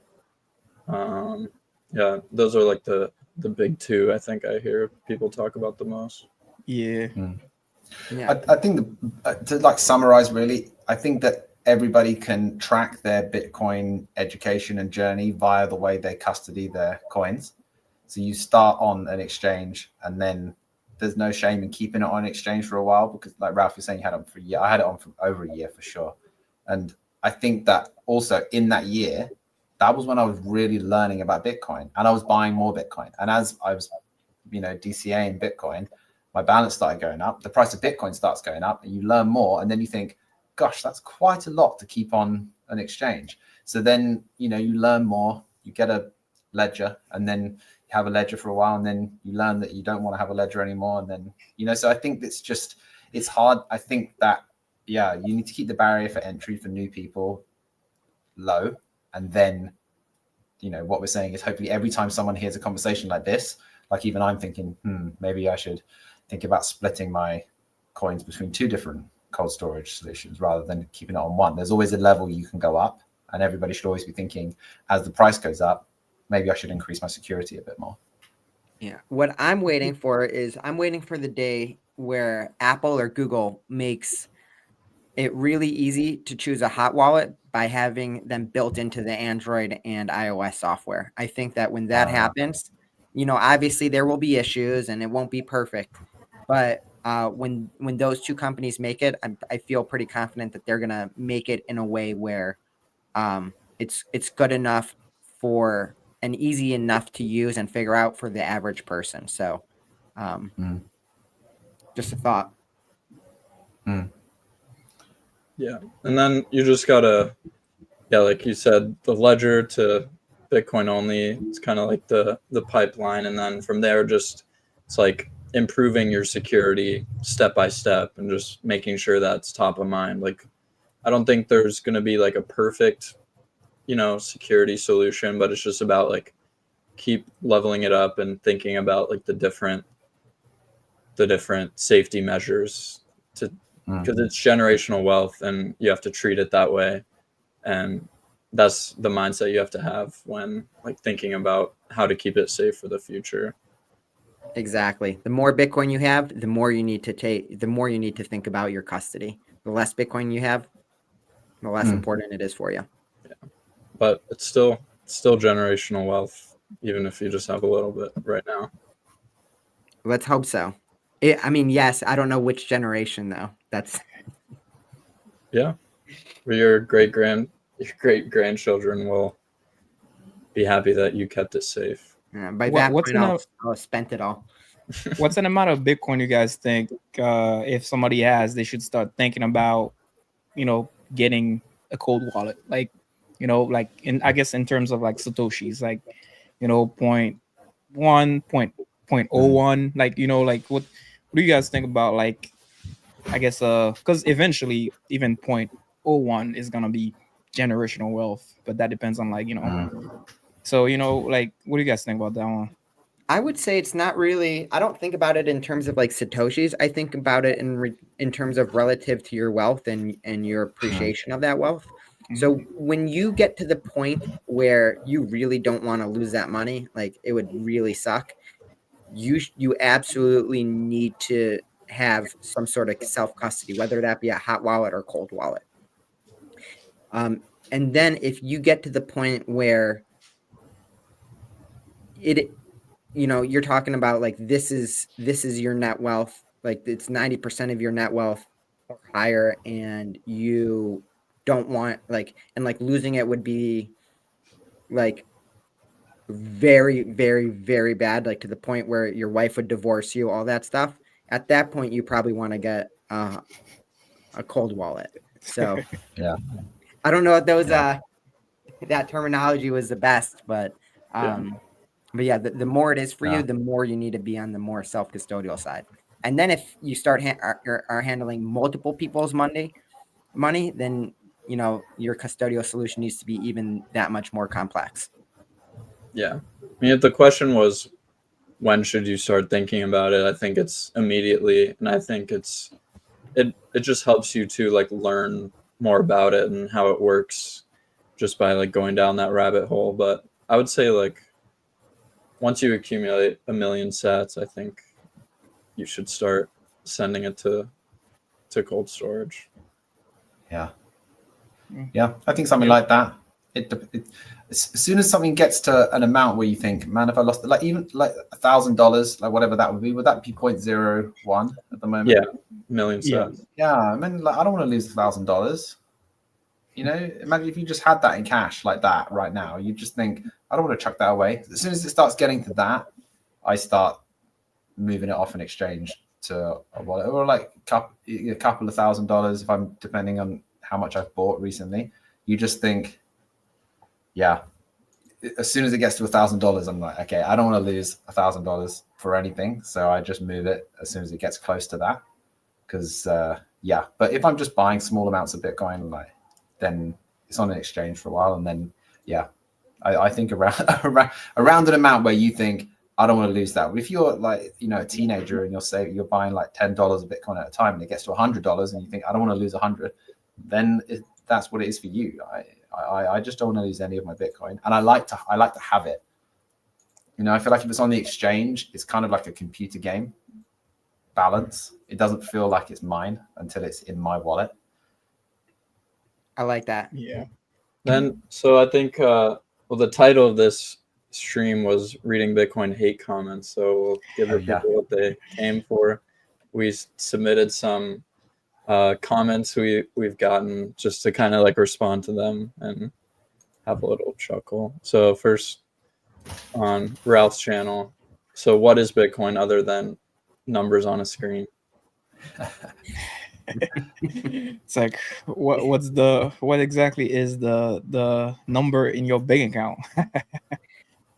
Yeah, those are like the big two. I think I hear people talk about the most. Yeah. I think to like summarize, really, I think that everybody can track their Bitcoin education and journey via the way they custody their coins. So you start on an exchange, and then there's no shame in keeping it on exchange for a while, because like Ralph was saying, you had it on for a year. I had it on for over a year for sure. And I think that also in that year, that was when I was really learning about Bitcoin, and I was buying more Bitcoin. And as I was, DCAing Bitcoin, my balance started going up. The price of Bitcoin starts going up, and you learn more. And then you think, gosh, that's quite a lot to keep on an exchange. So then, you learn more, you get a ledger, and then you have a ledger for a while, and then you learn that you don't want to have a ledger anymore. And then, so I think it's hard. I think that, you need to keep the barrier for entry for new people low. And then, what we're saying is hopefully every time someone hears a conversation like this, like even I'm thinking, maybe I should think about splitting my coins between two different cold storage solutions rather than keeping it on one. There's always a level you can go up, and everybody should always be thinking, as the price goes up, maybe I should increase my security a bit more. Yeah. What I'm waiting for is the day where Apple or Google makes it really easy to choose a hot wallet by having them built into the Android and iOS software. I think that when that happens, obviously there will be issues and it won't be perfect, but when those two companies make it, I feel pretty confident that they're gonna make it in a way where it's good enough for and easy enough to use and figure out for the average person. So just a thought. Yeah, and then you just gotta yeah, like you said, the ledger to Bitcoin only, it's kind of like the pipeline, and then from there, just it's like improving your security step by step and just making sure that's top of mind. Like, I don't think there's going to be like a perfect, security solution, but it's just about like keep leveling it up and thinking about like the different safety measures to because it's generational wealth and you have to treat it that way. And that's the mindset you have to have when like thinking about how to keep it safe for the future. Exactly. The more Bitcoin you have, the more you need to think about your custody. The less Bitcoin you have, the less important it is for you. Yeah. But it's still generational wealth, even if you just have a little bit right now. Let's hope so. Yes, I don't know which generation though. That's yeah. Your great grandchildren will be happy that you kept it safe. by that point I'll have spent it all. What's an amount of Bitcoin you guys think if somebody has, they should start thinking about, getting a cold wallet? Like, like I guess in terms of like Satoshis, like, 0.1, 0.01, like, like what do you guys think about, like, I guess because eventually even 0.01 is gonna be generational wealth, but that depends on like, so like what do you guys think about that one? I would say it's not really. I don't think about it in terms of like Satoshis. I think about it in terms of relative to your wealth and your appreciation of that wealth. So when you get to the point where you really don't want to lose that money, like it would really suck, you absolutely need to have some sort of self custody, whether that be a hot wallet or cold wallet. And then if you get to the point where you're talking about like this is your net wealth, like it's 90% of your net wealth or higher, and you don't want and losing it would be like very, very, very bad, like to the point where your wife would divorce you, all that stuff. At that point, you probably want to get a cold wallet. So yeah, I don't know if those that terminology was the best, but But yeah, the more it is for you, the more you need to be on the more self-custodial side. And then if you start are handling multiple people's money, then your custodial solution needs to be even that much more complex. Yeah. I mean, if the question was, when should you start thinking about it? I think it's immediately. And I think it just helps you to like learn more about it and how it works just by like going down that rabbit hole. But I would say like once you accumulate 1 million sats, I think you should start sending it to cold storage. Yeah. I think something like that. As soon as something gets to an amount where you think, man, if I lost like even like $1,000, like whatever that would that be 0.01 at the moment? Yeah, 1 million sats. Yeah, I mean, like I don't want to lose $1,000. Imagine if you just had that in cash like that right now. You just think, I don't want to chuck that away. As soon as it starts getting to that, I start moving it off in exchange to a wallet, or like a couple of $1,000 if I'm depending on how much I've bought recently. You just think, yeah. As soon as it gets to $1,000, I'm like, okay, I don't want to lose $1,000 for anything, so I just move it as soon as it gets close to that. Because but if I'm just buying small amounts of Bitcoin, like, then it's on an exchange for a while, and then I think around an amount where you think I don't want to lose that. But if you're like a teenager and you're buying like $10 of Bitcoin at a time, and it gets to $100, and you think I don't want to lose 100, then that's what it is for you. I just don't want to lose any of my Bitcoin, and I like to have it. I feel like if it's on the exchange, it's kind of like a computer game balance. It doesn't feel like it's mine until it's in my wallet. I like that. Yeah. Then, so I think, the title of this stream was Reading Bitcoin Hate Comments. So we'll give the people what they came for. We submitted some comments we've gotten just to kind of like respond to them and have a little chuckle. So first on Ralph's channel. So what is Bitcoin other than numbers on a screen? It's like what exactly is the number in your bank account?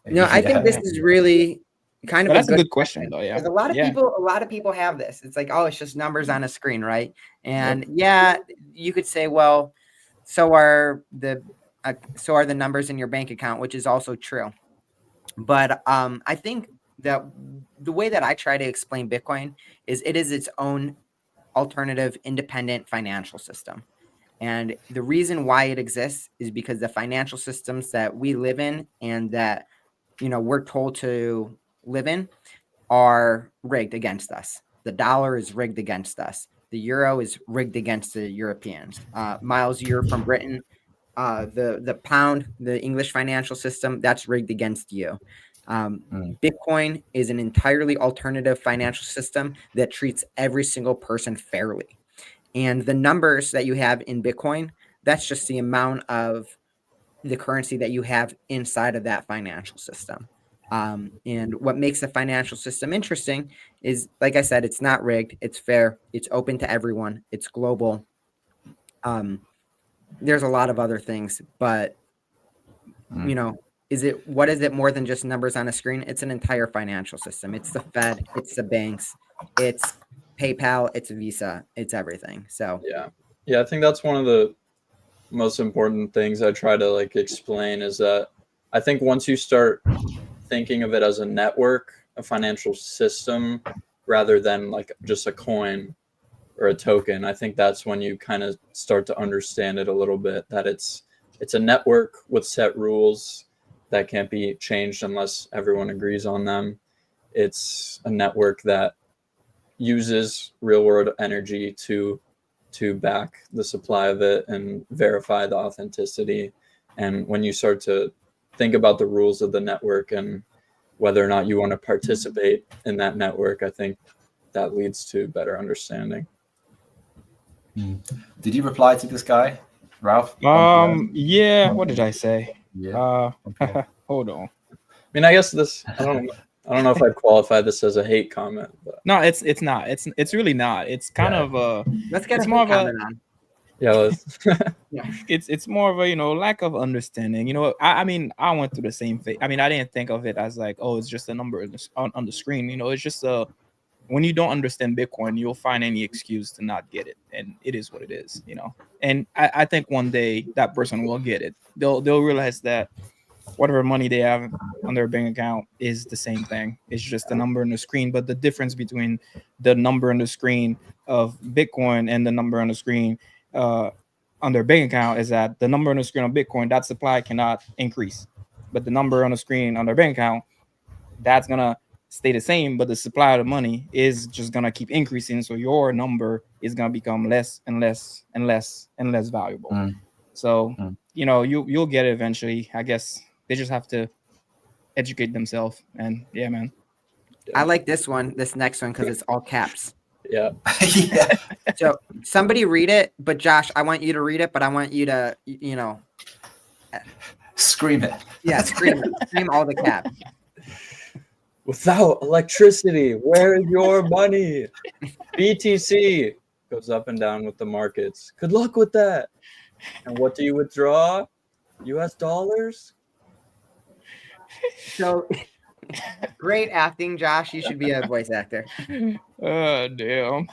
No, I think this is really kind of But that's a good good question though. Yeah. because a lot of people have this. It's like, oh, it's just numbers on a screen, right? And Yep. yeah, you could say, well, so are the numbers in your bank account, which is also true. But I think that the way that I try to explain Bitcoin is it is its own alternative, independent financial system. And the reason why it exists is because the financial systems that we live in and that we're told to live in are rigged against us. The dollar is rigged against us. The euro is rigged against the Europeans. Miles, you're from Britain. The pound, the English financial system, that's rigged against you. Bitcoin is an entirely alternative financial system that treats every single person fairly. And the numbers that you have in Bitcoin, that's just the amount of the currency that you have inside of that financial system. And what makes the financial system interesting is, like I said, it's not rigged, it's fair, it's open to everyone, it's global. There's a lot of other things, but what is it more than just numbers on a screen? It's an entire financial system. It's the Fed, it's the banks, it's PayPal, it's Visa, it's everything. So yeah, I think that's one of the most important things I try to explain is that I think once you start thinking of it as a network, a financial system, rather than just a coin or a token, I think that's when you kind of start to understand it a little bit, that it's a network with set rules that can't be changed unless everyone agrees on them. It's a network that uses real world energy to back the supply of it and verify the authenticity. And when you start to think about the rules of the network and whether or not you want to participate in that network, I think that leads to better understanding. Did you reply to this guy, Ralph? Yeah. What did I say? Yeah. Okay. Hold on. I mean, I guess I don't know if I'd qualify this as a hate comment, but No, it's not. It's really not. It's kind of let's get it's a more hate of a comment on. yeah, it's more of a lack of understanding. I mean, I went through the same thing. I mean, I didn't think of it as like, oh, it's just a number on the screen. It's just when you don't understand Bitcoin, you'll find any excuse to not get it, and it is what it is. And I think one day that person will get it. They'll realize that whatever money they have on their bank account is the same thing. It's just a number on the screen. But the difference between the number on the screen of Bitcoin and the number on the screen on their bank account is that the number on the screen of Bitcoin, that supply cannot increase. But the number on the screen on their bank account, that's going to stay the same, but the supply of the money is just going to keep increasing. So your number is going to become less and less and less and less valuable. So, you'll get it eventually. I guess they just have to educate themselves. And yeah, man. I like this next one, because it's all caps. Yeah. Yeah. So somebody read it, but Josh, I want you to read it, but I want you to, Scream it. Yeah, scream all the caps. Without electricity, where is your money? BTC goes up and down with the markets. Good luck with that. And what do you withdraw? US dollars? So great acting, Josh. You should be a voice actor. Oh, damn.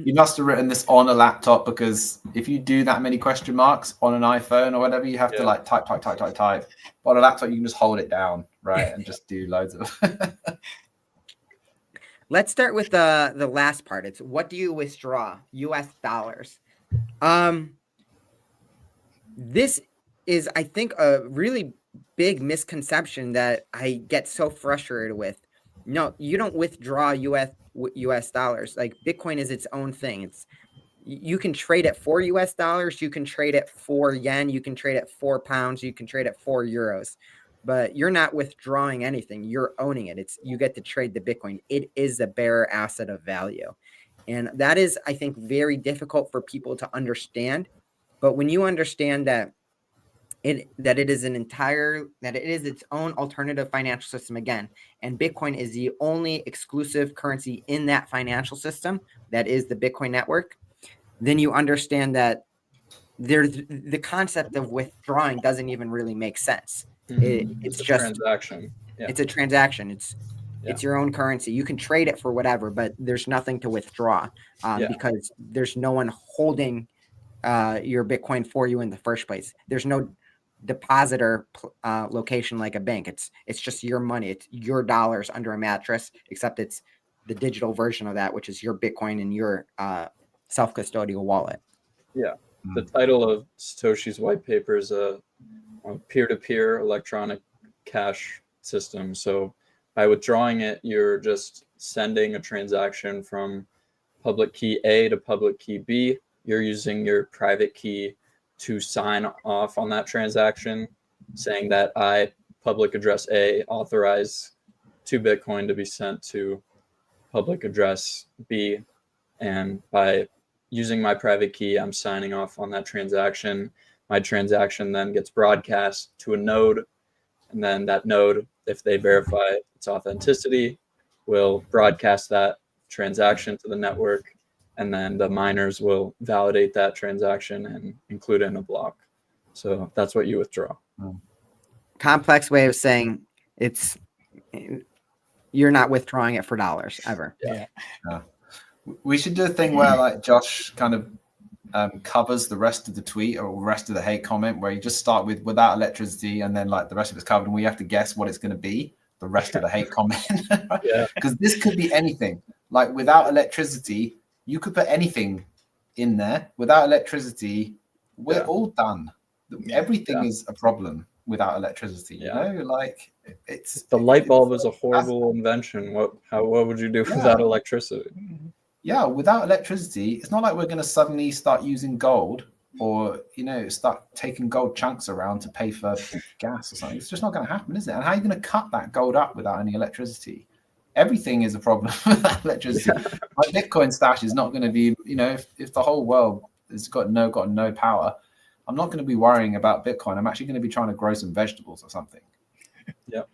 You must have written this on a laptop, because if you do that many question marks on an iPhone or whatever, you have to type. But on a laptop, you can just hold it down, right, and just do loads of. Let's start with the last part. It's what do you withdraw? US dollars. This is, I think, a really big misconception that I get so frustrated with. No, you don't withdraw US dollars. Like, Bitcoin is its own thing. You can trade it for US dollars, you can trade it for yen, you can trade it for pounds, you can trade it for euros, but you're not withdrawing anything. You're owning it. You get to trade the Bitcoin. It is the bearer asset of value. And that is, I think, very difficult for people to understand. But when you understand that it is its own alternative financial system again, and Bitcoin is the only exclusive currency in that financial system, that is the Bitcoin network, then you understand that the concept of withdrawing doesn't even really make sense. It's a just transaction. Yeah. it's a transaction. It's your own currency. You can trade it for whatever, but there's nothing to withdraw because there's no one holding your Bitcoin for you in the first place. There's no depositor location like a bank. It's just your money. It's your dollars under a mattress, except it's the digital version of that, which is your Bitcoin in your self-custodial wallet. Yeah. The title of Satoshi's white paper is a peer-to-peer electronic cash system. So by withdrawing it, you're just sending a transaction from public key A to public key B. You're using your private key to sign off on that transaction, saying that I, public address A, authorize 2 Bitcoin to be sent to public address B. And by using my private key, I'm signing off on that transaction. My transaction then gets broadcast to a node. And then that node, if they verify its authenticity, will broadcast that transaction to the network. And then the miners will validate that transaction and include it in a block. So that's what you withdraw. Complex way of saying you're not withdrawing it for dollars ever. Yeah. We should do a thing where like Josh kind of covers the rest of the tweet or rest of the hate comment, where you just start with without electricity and then like the rest of it's covered, and we have to guess what it's going to be, the rest of the hate comment. Because this could be anything. Like without electricity, you could put anything in there. Without electricity, we're all done. Everything is a problem without electricity. You know, like it's the light bulb is a horrible invention. What would you do without electricity? Yeah, without electricity, it's not like we're going to suddenly start using gold or, you know, start taking gold chunks around to pay for gas or something. It's just not going to happen, is it? And how are you going to cut that gold up without any electricity? Everything is a problem without electricity. My Bitcoin stash is not going to be, you know, if the whole world has got no power, I'm not going to be worrying about Bitcoin. I'm actually going to be trying to grow some vegetables or something. Yep.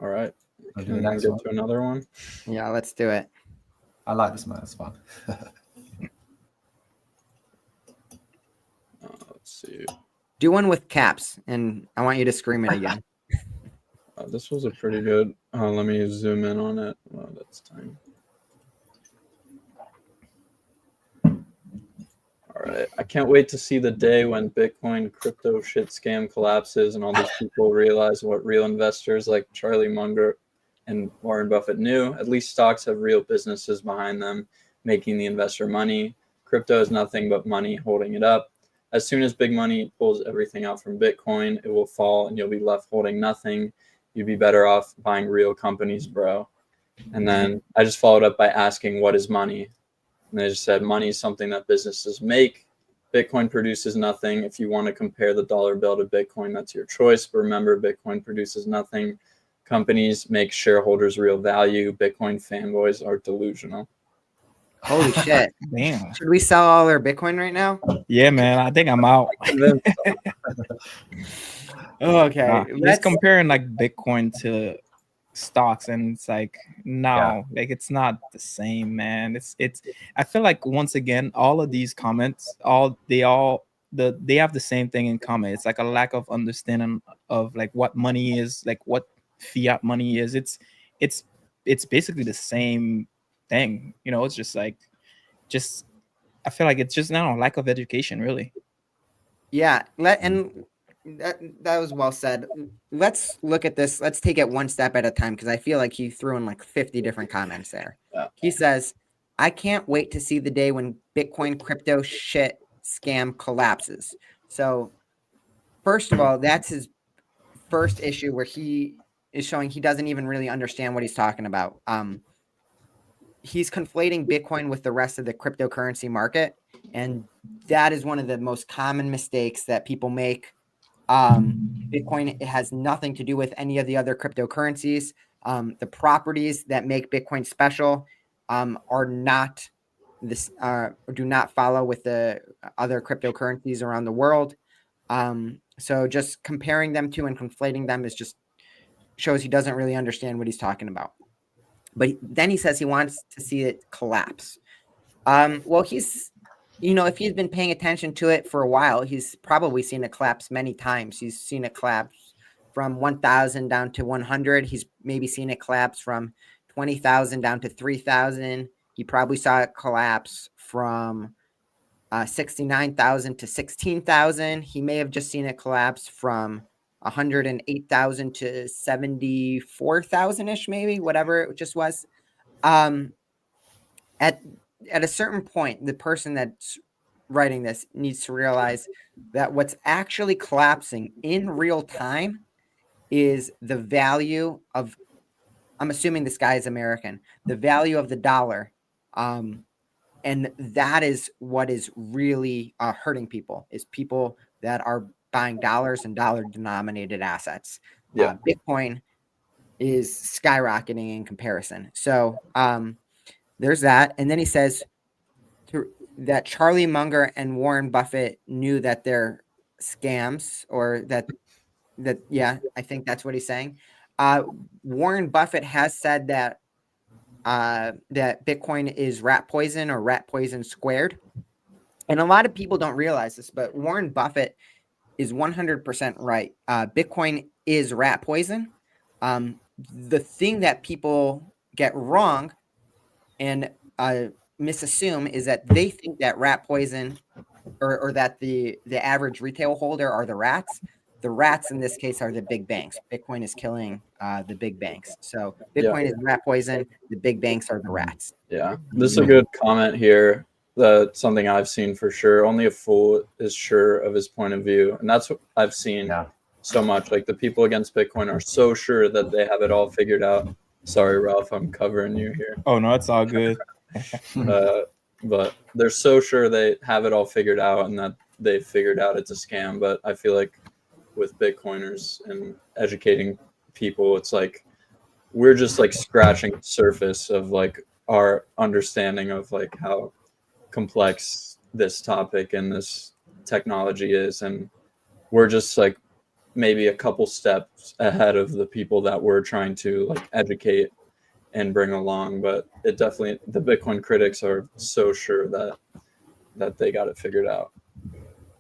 All right. Can I get to another one? Yeah, let's do it. I like this, man. It's fun. Let's see. Do one with caps, and I want you to scream it again. This was a pretty good. Let me zoom in on it. Oh, that's tiny. All right. I can't wait to see the day when Bitcoin crypto shit scam collapses and all these people realize what real investors like Charlie Munger and Warren Buffett knew. At least stocks have real businesses behind them, making the investor money. Crypto is nothing but money holding it up. As soon as big money pulls everything out from Bitcoin, it will fall and you'll be left holding nothing. You'd be better off buying real companies, bro. And then I just followed up by asking, what is money? And they just said, money is something that businesses make. Bitcoin produces nothing. If you want to compare the dollar bill to Bitcoin, that's your choice. But remember, Bitcoin produces nothing. Companies make shareholders real value. Bitcoin fanboys are delusional. Holy shit. Damn. Should we sell all our Bitcoin right now? Yeah, man. I think I'm out. Okay. Just comparing like Bitcoin to stocks, and it's like like it's not the same, man. It's I feel like once again all of these comments they have the same thing in common. It's like a lack of understanding of like what money is, like what fiat money is. It's basically the same thing, you know. It's just like I feel like it's just now lack of education, really. That was well said. Let's look at this. Let's take it one step at a time, because I feel like he threw in like 50 different comments there. He says, I can't wait to see the day when Bitcoin crypto shit scam collapses. So first of all, that's his first issue, where he is showing he doesn't even really understand what he's talking about. He's conflating Bitcoin with the rest of the cryptocurrency market. And that is one of the most common mistakes that people make. Bitcoin has nothing to do with any of the other cryptocurrencies. The properties that make Bitcoin special are not this do not follow with the other cryptocurrencies around the world. So just comparing them to and conflating them is just shows he doesn't really understand what he's talking about. But then he says he wants to see it collapse. Well, he's, if he's been paying attention to it for a while, he's probably seen it collapse many times. He's seen it collapse from 1,000 down to 100. He's maybe seen it collapse from 20,000 down to 3,000. He probably saw it collapse from 69,000 to 16,000. He may have just seen it collapse from 108,000 to 74,000 ish, maybe, whatever it just was. At a certain point, the person that's writing this needs to realize that what's actually collapsing in real time is the value of, I'm assuming this guy is American, the value of the dollar. And that is what is really hurting people, is people that are buying dollars and dollar denominated assets. Yeah. Bitcoin is skyrocketing in comparison. So there's that. And then he says that Charlie Munger and Warren Buffett knew that they're scams, or that yeah, I think that's what he's saying. Warren Buffett has said that that Bitcoin is rat poison, or rat poison squared. And a lot of people don't realize this, but Warren Buffett is 100% right. Bitcoin is rat poison. The thing that people get wrong and misassume is that they think that rat poison, or that the average retail holder are the rats. The rats in this case are the big banks. Bitcoin is killing the big banks. So Bitcoin is rat poison. The big banks are the rats. Yeah, this is a good comment here. That's something I've seen for sure. Only a fool is sure of his point of view. And that's what I've seen so much. Like, the people against Bitcoin are so sure that they have it all figured out. Sorry, Ralph, I'm covering you here. Oh, no, it's all good. But they're so sure they have it all figured out and that they've figured out it's a scam. But I feel like with Bitcoiners and educating people, it's like we're just like scratching the surface of like our understanding of like how complex this topic and this technology is, and we're just like maybe a couple steps ahead of the people that we're trying to like educate and bring along. But it definitely, the Bitcoin critics are so sure that they got it figured out.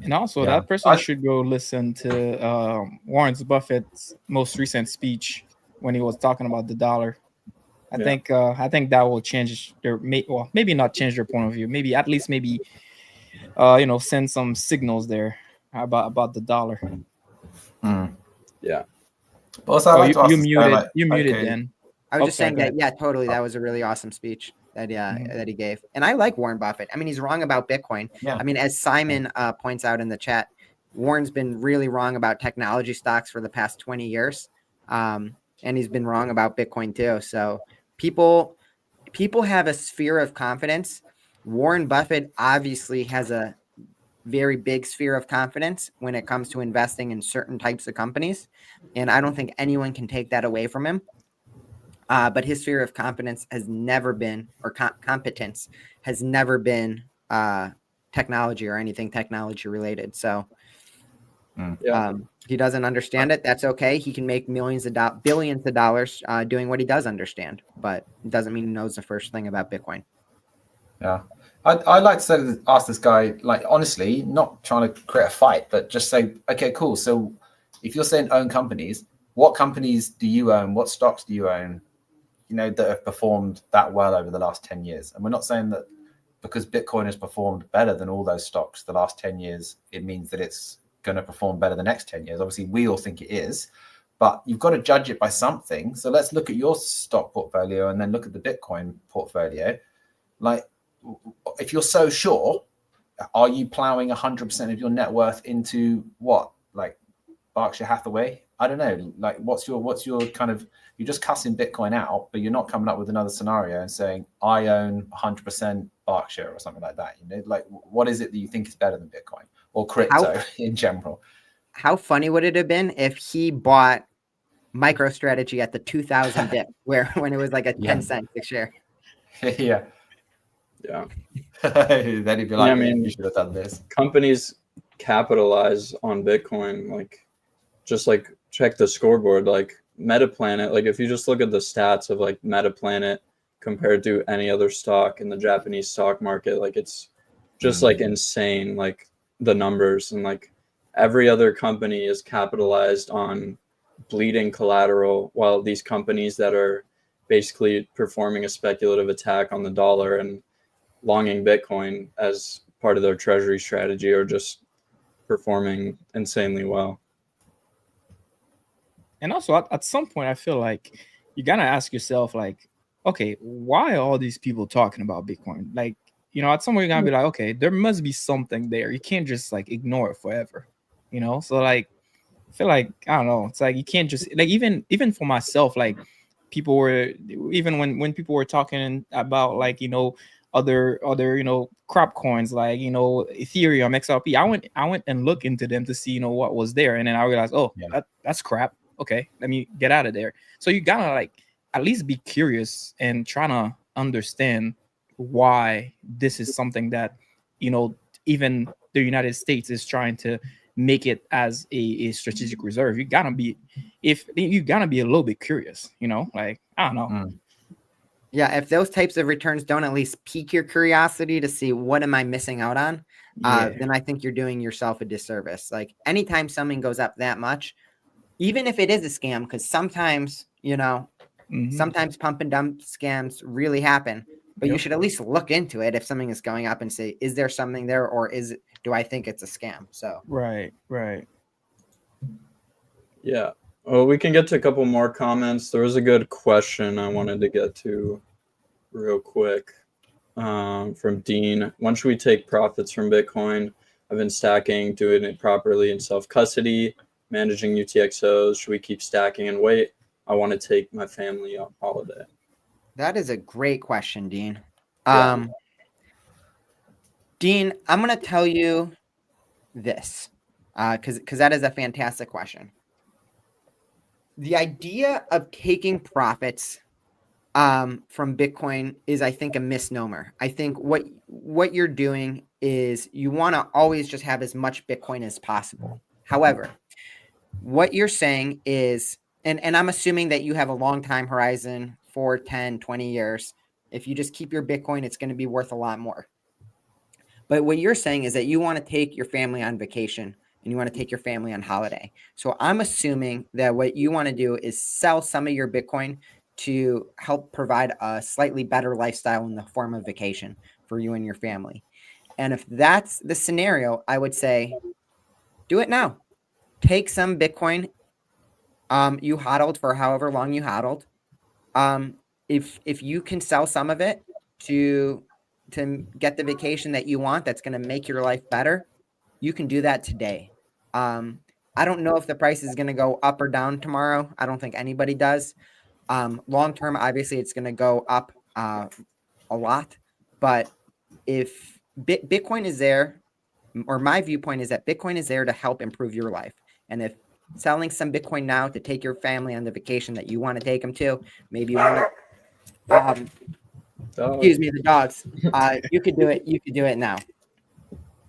And also, that person should go listen to Warren Buffett's most recent speech when he was talking about the dollar. I think that will change their, well, maybe not change their point of view. Maybe at least send some signals there about the dollar. Yeah. Also, you muted then. I was just saying that. Yeah, totally. That was a really awesome speech that that he gave. And I like Warren Buffett. I mean, he's wrong about Bitcoin. Yeah. I mean, as Simon points out in the chat, Warren's been really wrong about technology stocks for the past 20 years. And he's been wrong about Bitcoin too. So people have a sphere of confidence. Warren Buffett obviously has a very big sphere of confidence when it comes to investing in certain types of companies. And I don't think anyone can take that away from him. But his sphere of confidence has never been, or competence has never been technology or anything technology related. So he doesn't understand it. That's okay. He can make billions of dollars doing what he does understand, but it doesn't mean he knows the first thing about Bitcoin. Yeah. I'd like to ask this guy, like, honestly, not trying to create a fight, but just say, okay, cool. So if you're saying own companies, what companies do you own? What stocks do you own, that have performed that well over the last 10 years? And we're not saying that because Bitcoin has performed better than all those stocks the last 10 years, it means that it's going to perform better the next 10 years. Obviously, we all think it is, but you've got to judge it by something. So let's look at your stock portfolio and then look at the Bitcoin portfolio. Like, if you're so sure, are you plowing 100% of your net worth into what? Like Berkshire Hathaway? I don't know. Like, what's your kind of, you're just cussing Bitcoin out, but you're not coming up with another scenario and saying, I own 100% Berkshire or something like that. Like, what is it that you think is better than Bitcoin or crypto in general? How funny would it have been if he bought MicroStrategy at the 2000 dip, when it was like a 10 cents a share? Yeah. Then he'd be like, you should have done this. Companies capitalize on Bitcoin, like, just like check the scoreboard. Like, Metaplanet, like if you just look at the stats of like Metaplanet compared to any other stock in the Japanese stock market, like it's just like insane, like the numbers, and like every other company is capitalized on bleeding collateral, while these companies that are basically performing a speculative attack on the dollar and longing Bitcoin as part of their treasury strategy are just performing insanely well. And also at some point, I feel like you gotta ask yourself, like, okay, why are all these people talking about Bitcoin? Like, you know, at some point you're gonna be like, okay, there must be something there. You can't just like ignore it forever, you know? So like, I feel like, I don't know, it's like you can't just like, even for myself, like people were, even when people were talking about like, you know, other you know, crop coins like, you know, Ethereum, XRP, I went and looked into them to see, you know, what was there, and then I realized, oh, that's crap. Okay, let me get out of there. So you gotta like at least be curious and trying to understand why this is something that, you know, even the United States is trying to make it as a strategic reserve. You gotta be a little bit curious, you know, like, I don't know. Yeah, if those types of returns don't at least pique your curiosity to see what am I missing out on, then I think you're doing yourself a disservice. Like anytime something goes up that much, even if it is a scam, because sometimes, you know, sometimes pump and dump scams really happen, but you should at least look into it if something is going up and say, is there something there, or do I think it's a scam? So right. Yeah. Well, we can get to a couple more comments. There was a good question I wanted to get to real quick from Dean. When should we take profits from Bitcoin? I've been stacking, doing it properly in self-custody, managing UTXOs. Should we keep stacking and wait? I want to take my family on holiday. That is a great question, Dean. Yeah. Dean, I'm going to tell you this because that is a fantastic question. The idea of taking profits from Bitcoin is, I think, a misnomer. I think what you're doing is you want to always just have as much Bitcoin as possible. However, what you're saying is, and I'm assuming that you have a long time horizon, 4, 10, 20 years. If you just keep your Bitcoin, it's going to be worth a lot more. But what you're saying is that you want to take your family on vacation and you want to take your family on holiday. So I'm assuming that what you want to do is sell some of your Bitcoin to help provide a slightly better lifestyle in the form of vacation for you and your family. And if that's the scenario, I would say do it now. Take some Bitcoin. You hodled for however long you hodled. If you can sell some of it to get the vacation that you want, that's going to make your life better, you can do that today. I don't know if the price is going to go up or down tomorrow. I don't think anybody does. Long term, obviously, it's going to go up a lot. But if Bitcoin is there, or my viewpoint is that Bitcoin is there to help improve your life. And if selling some Bitcoin now to take your family on the vacation that you want to take them to, maybe you want to, excuse me, the dogs, you could do it. You could do it now.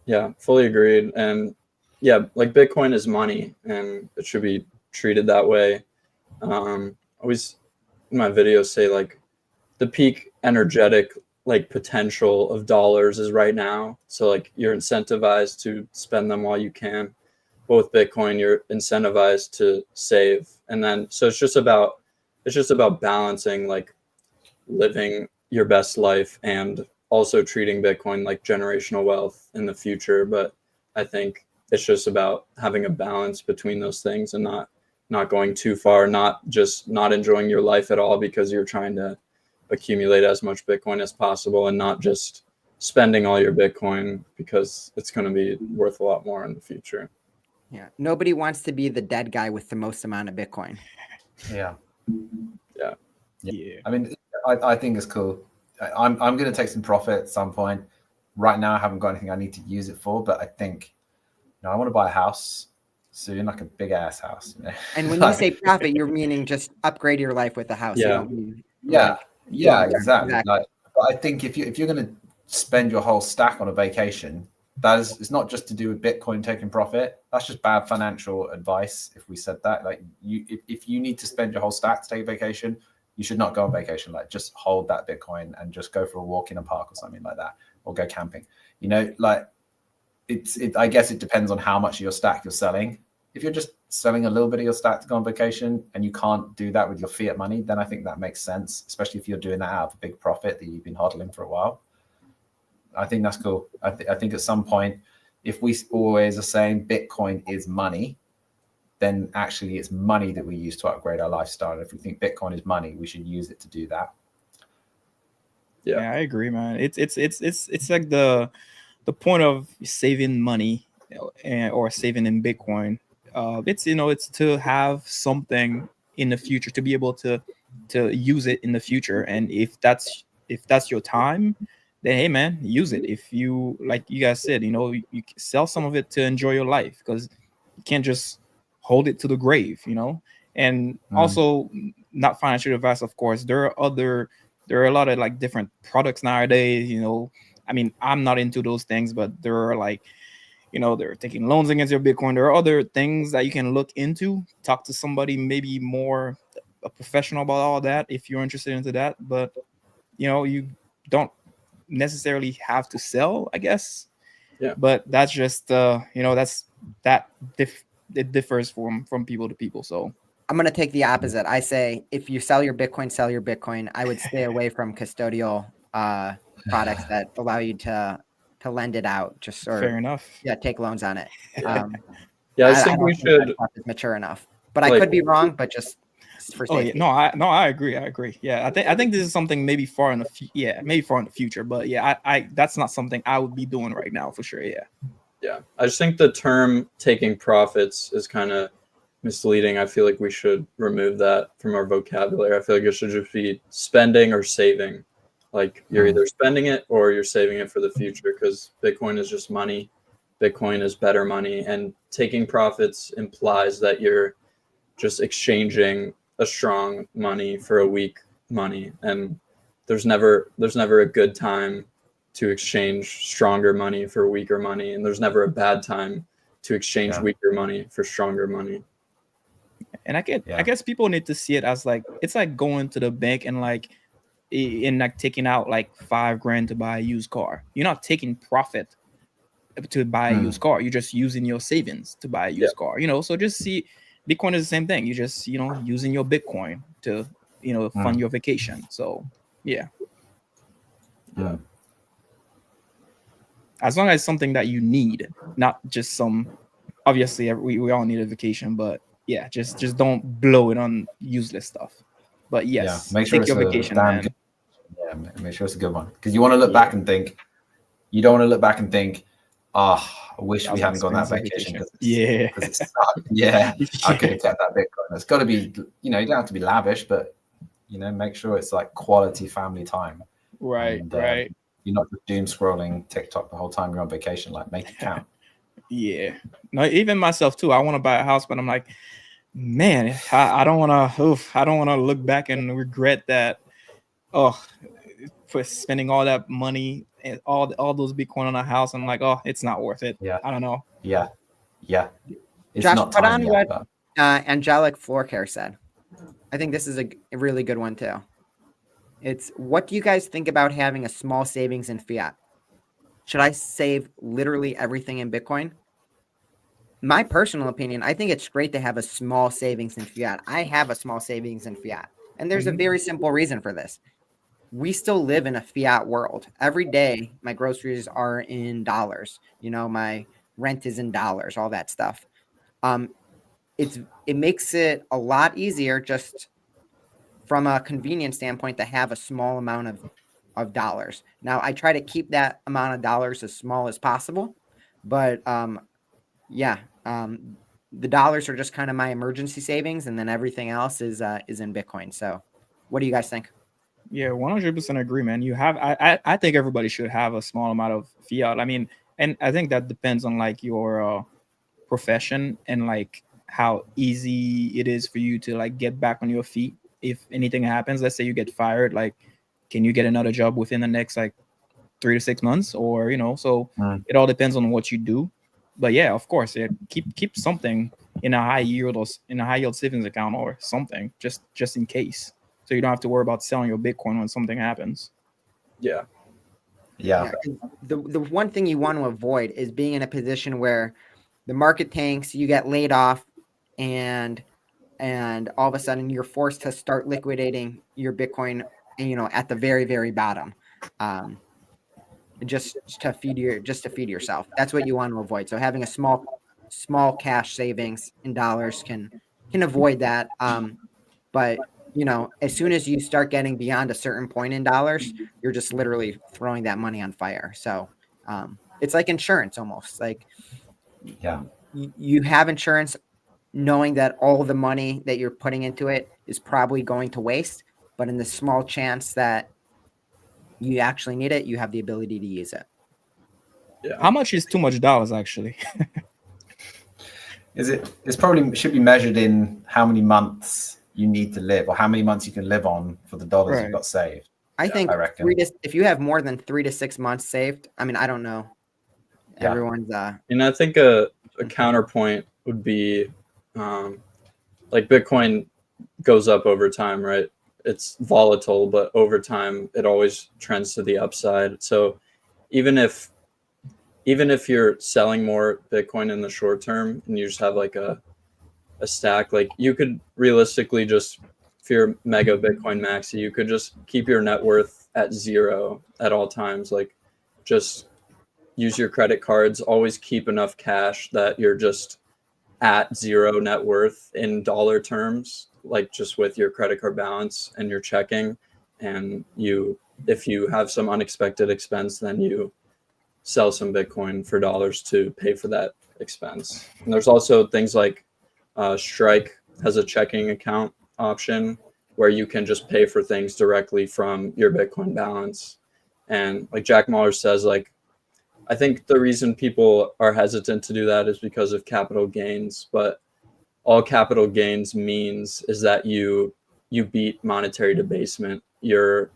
Yeah, fully agreed. And yeah, like Bitcoin is money and it should be treated that way. Always in my videos say like the peak energetic like potential of dollars is right now. So like you're incentivized to spend them while you can. But with Bitcoin, you're incentivized to save. And then so it's just about balancing like living your best life and also treating Bitcoin like generational wealth in the future. But I think it's just about having a balance between those things and not going too far, not enjoying your life at all because you're trying to accumulate as much Bitcoin as possible, and not just spending all your Bitcoin because it's going to be worth a lot more in the future. Yeah. Nobody wants to be the dead guy with the most amount of Bitcoin. Yeah. Yeah. I mean, I think it's cool. I'm going to take some profit at some point. Right now, I haven't got anything I need to use it for, but I think, you know, I want to buy a house soon, like a big ass house. You know? And when you say profit, you're meaning just upgrade your life with the house. Yeah. You don't mean exactly. Like, but I think if you're going to spend your whole stack on a vacation, that is, it's not just to do with Bitcoin taking profit. That's just bad financial advice. If we said that, like if you need to spend your whole stack to take a vacation, you should not go on vacation. Like just hold that Bitcoin and just go for a walk in a park or something like that, or go camping. Like I guess it depends on how much of your stack you're selling. If you're just selling a little bit of your stack to go on vacation and you can't do that with your fiat money, then I think that makes sense, especially if you're doing that out of a big profit that you've been hodling for a while. I think that's cool. I think at some point, if we always are saying Bitcoin is money, then actually it's money that we use to upgrade our lifestyle. And if we think Bitcoin is money, we should use it to do that. Yeah, I agree, man. It's like the point of saving money or saving in Bitcoin. It's to have something in the future, to be able to use it in the future. And if that's your time, then hey man, use it. If you, like you guys said, you sell some of it to enjoy your life, because you can't just hold it to the grave, and also not financial advice, of course. There are a lot of like different products nowadays, I mean, I'm not into those things, but there are like, they're taking loans against your Bitcoin. There are other things that you can look into, talk to somebody maybe more a professional about all that if you're interested into that. But you don't necessarily have to sell, I guess. Yeah. But that's just it differs from people to people. So I'm going to take the opposite. I say, if you sell your Bitcoin, sell your Bitcoin. I would stay away from custodial products that allow you to lend it out. Fair enough. Yeah, take loans on it. I think we should. That stuff is mature enough, but I could be wrong. But just for safety. I agree. Yeah, I think this is something maybe far in the future. But yeah, I that's not something I would be doing right now for sure. Yeah, I just think the term taking profits is kind of misleading. I feel like we should remove that from our vocabulary. I feel like it should just be spending or saving. Like you're either spending it or you're saving it for the future, because Bitcoin is just money. Bitcoin is better money, and taking profits implies that you're just exchanging a strong money for a weak money, and there's never a good time to exchange stronger money for weaker money, and there's never a bad time to exchange weaker money for stronger money. And I guess people need to see it as like, it's like going to the bank and like taking out like $5,000 to buy a used car. You're not taking profit to buy a used car. You're just using your savings to buy a used car. So just see, Bitcoin is the same thing. You just using your Bitcoin to fund your vacation. So yeah. As long as it's something that you need, not just some. Obviously, we all need a vacation, but yeah, just don't blow it on useless stuff. But yes, make sure take your vacation, man. Good, make sure it's a good one, because you want to look back and think. You don't want to look back and think, I wish we hadn't gone that vacation because it sucked. Yeah, I could have kept that Bitcoin. It's got to be, you don't have to be lavish, but make sure it's like quality family time. Right. You're not just doom scrolling TikTok the whole time you're on vacation. Like, make it count. Yeah. No, even myself too. I want to buy a house, but I'm like, man, I don't want to look back and regret that. For spending all that money and all those Bitcoin on a house. I'm like, it's not worth it. Yeah. I don't know. Yeah. It's Josh, not put time on yet, what Angelic Floor Care said. I think this is a really good one too. It's, what do you guys think about having a small savings in fiat? Should I save literally everything in Bitcoin? My personal opinion, I think it's great to have a small savings in fiat. I have a small savings in fiat. And there's a very simple reason for this. We still live in a fiat world. Every day, my groceries are in dollars. My rent is in dollars, all that stuff. It makes it a lot easier, just from a convenience standpoint, to have a small amount of dollars. Now, I try to keep that amount of dollars as small as possible, but the dollars are just kind of my emergency savings, and then everything else is in Bitcoin. So, what do you guys think? Yeah, 100% agree, man. I think everybody should have a small amount of fiat. I mean, and I think that depends on like your profession and like how easy it is for you to like get back on your feet if anything happens. Let's say you get fired, like, can you get another job within the next like 3 to 6 months, or so Mm. it all depends on what you do. But yeah, of course, yeah, keep something in a high yield or in a high yield savings account or something, just in case, so you don't have to worry about selling your Bitcoin when something happens. Yeah. Yeah. The one thing you want to avoid is being in a position where the market tanks, you get laid off, and all of a sudden you're forced to start liquidating your Bitcoin, at the very, very bottom, just to feed yourself. That's what you want to avoid. So having a small cash savings in dollars can avoid that. But as soon as you start getting beyond a certain point in dollars, you're just literally throwing that money on fire. So it's like insurance almost. Like Yeah. you have insurance knowing that all the money that you're putting into it is probably going to waste, but in the small chance that you actually need it, you have the ability to use it. Yeah. How much is too much dollars actually? It's probably should be measured in how many months you need to live, or how many months you can live on for the dollars Right. you've got saved. I think I reckon. if you have more than 3 to 6 months saved, I mean, I don't know. Yeah. Everyone's And I think a counterpoint would be like Bitcoin goes up over time, right? It's volatile, but over time it always trends to the upside. So even if you're selling more Bitcoin in the short term and you just have like a stack, like you could realistically just, if you're mega Bitcoin maxi, you could just keep your net worth at 0 at all times. Like just use your credit cards, always keep enough cash that you're just at 0 net worth in dollar terms, like just with your credit card balance and your checking. And if you have some unexpected expense, then you sell some Bitcoin for dollars to pay for that expense. And there's also things like Strike has a checking account option where you can just pay for things directly from your Bitcoin balance. And like Jack Mahler says, like, I think the reason people are hesitant to do that is because of capital gains, but all capital gains means is that you beat monetary debasement. Your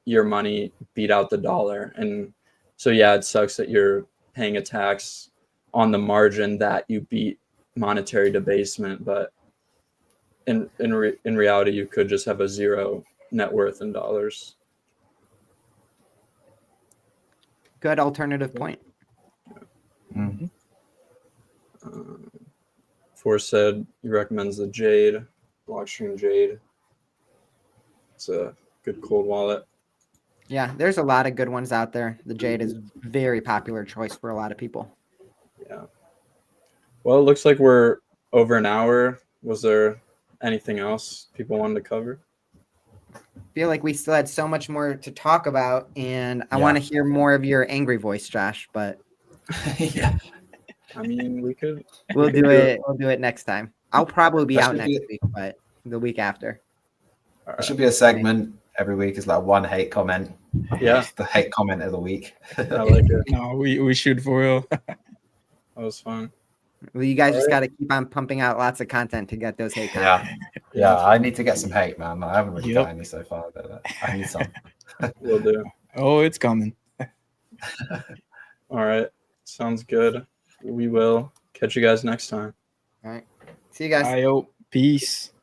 money beat out the dollar. And so yeah, it sucks that you're paying a tax on the margin that you beat monetary debasement, but in reality you could just have a 0 net worth in dollars. good alternative point. Mm. Forrest said he recommends the Jade, Blockstream Jade. It's a good cold wallet. Yeah, there's a lot of good ones out there. The Jade is a very popular choice for a lot of people. Yeah. Well, it looks like we're over an hour. Was there anything else people wanted to cover? I feel like we still had so much more to talk about, and I Yeah. want to hear more of your angry voice, Josh, but Yeah. I mean, we could. we'll do it. We'll do it next time. I'll probably be That out should next be- week, but the week after. All There right. should be a segment every week. Is like one hate comment. Yeah, The hate comment of the week. I like it. No, we should for real. That was fun. Well, you guys just All got to keep on pumping out lots of content to get those hate Yeah. comments. Yeah, I need to get some hate, man. I haven't really Yep. got any so far, but I need some. We'll do. Oh, it's coming. All right. Sounds good. We will catch you guys next time. All right. See you guys. Peace.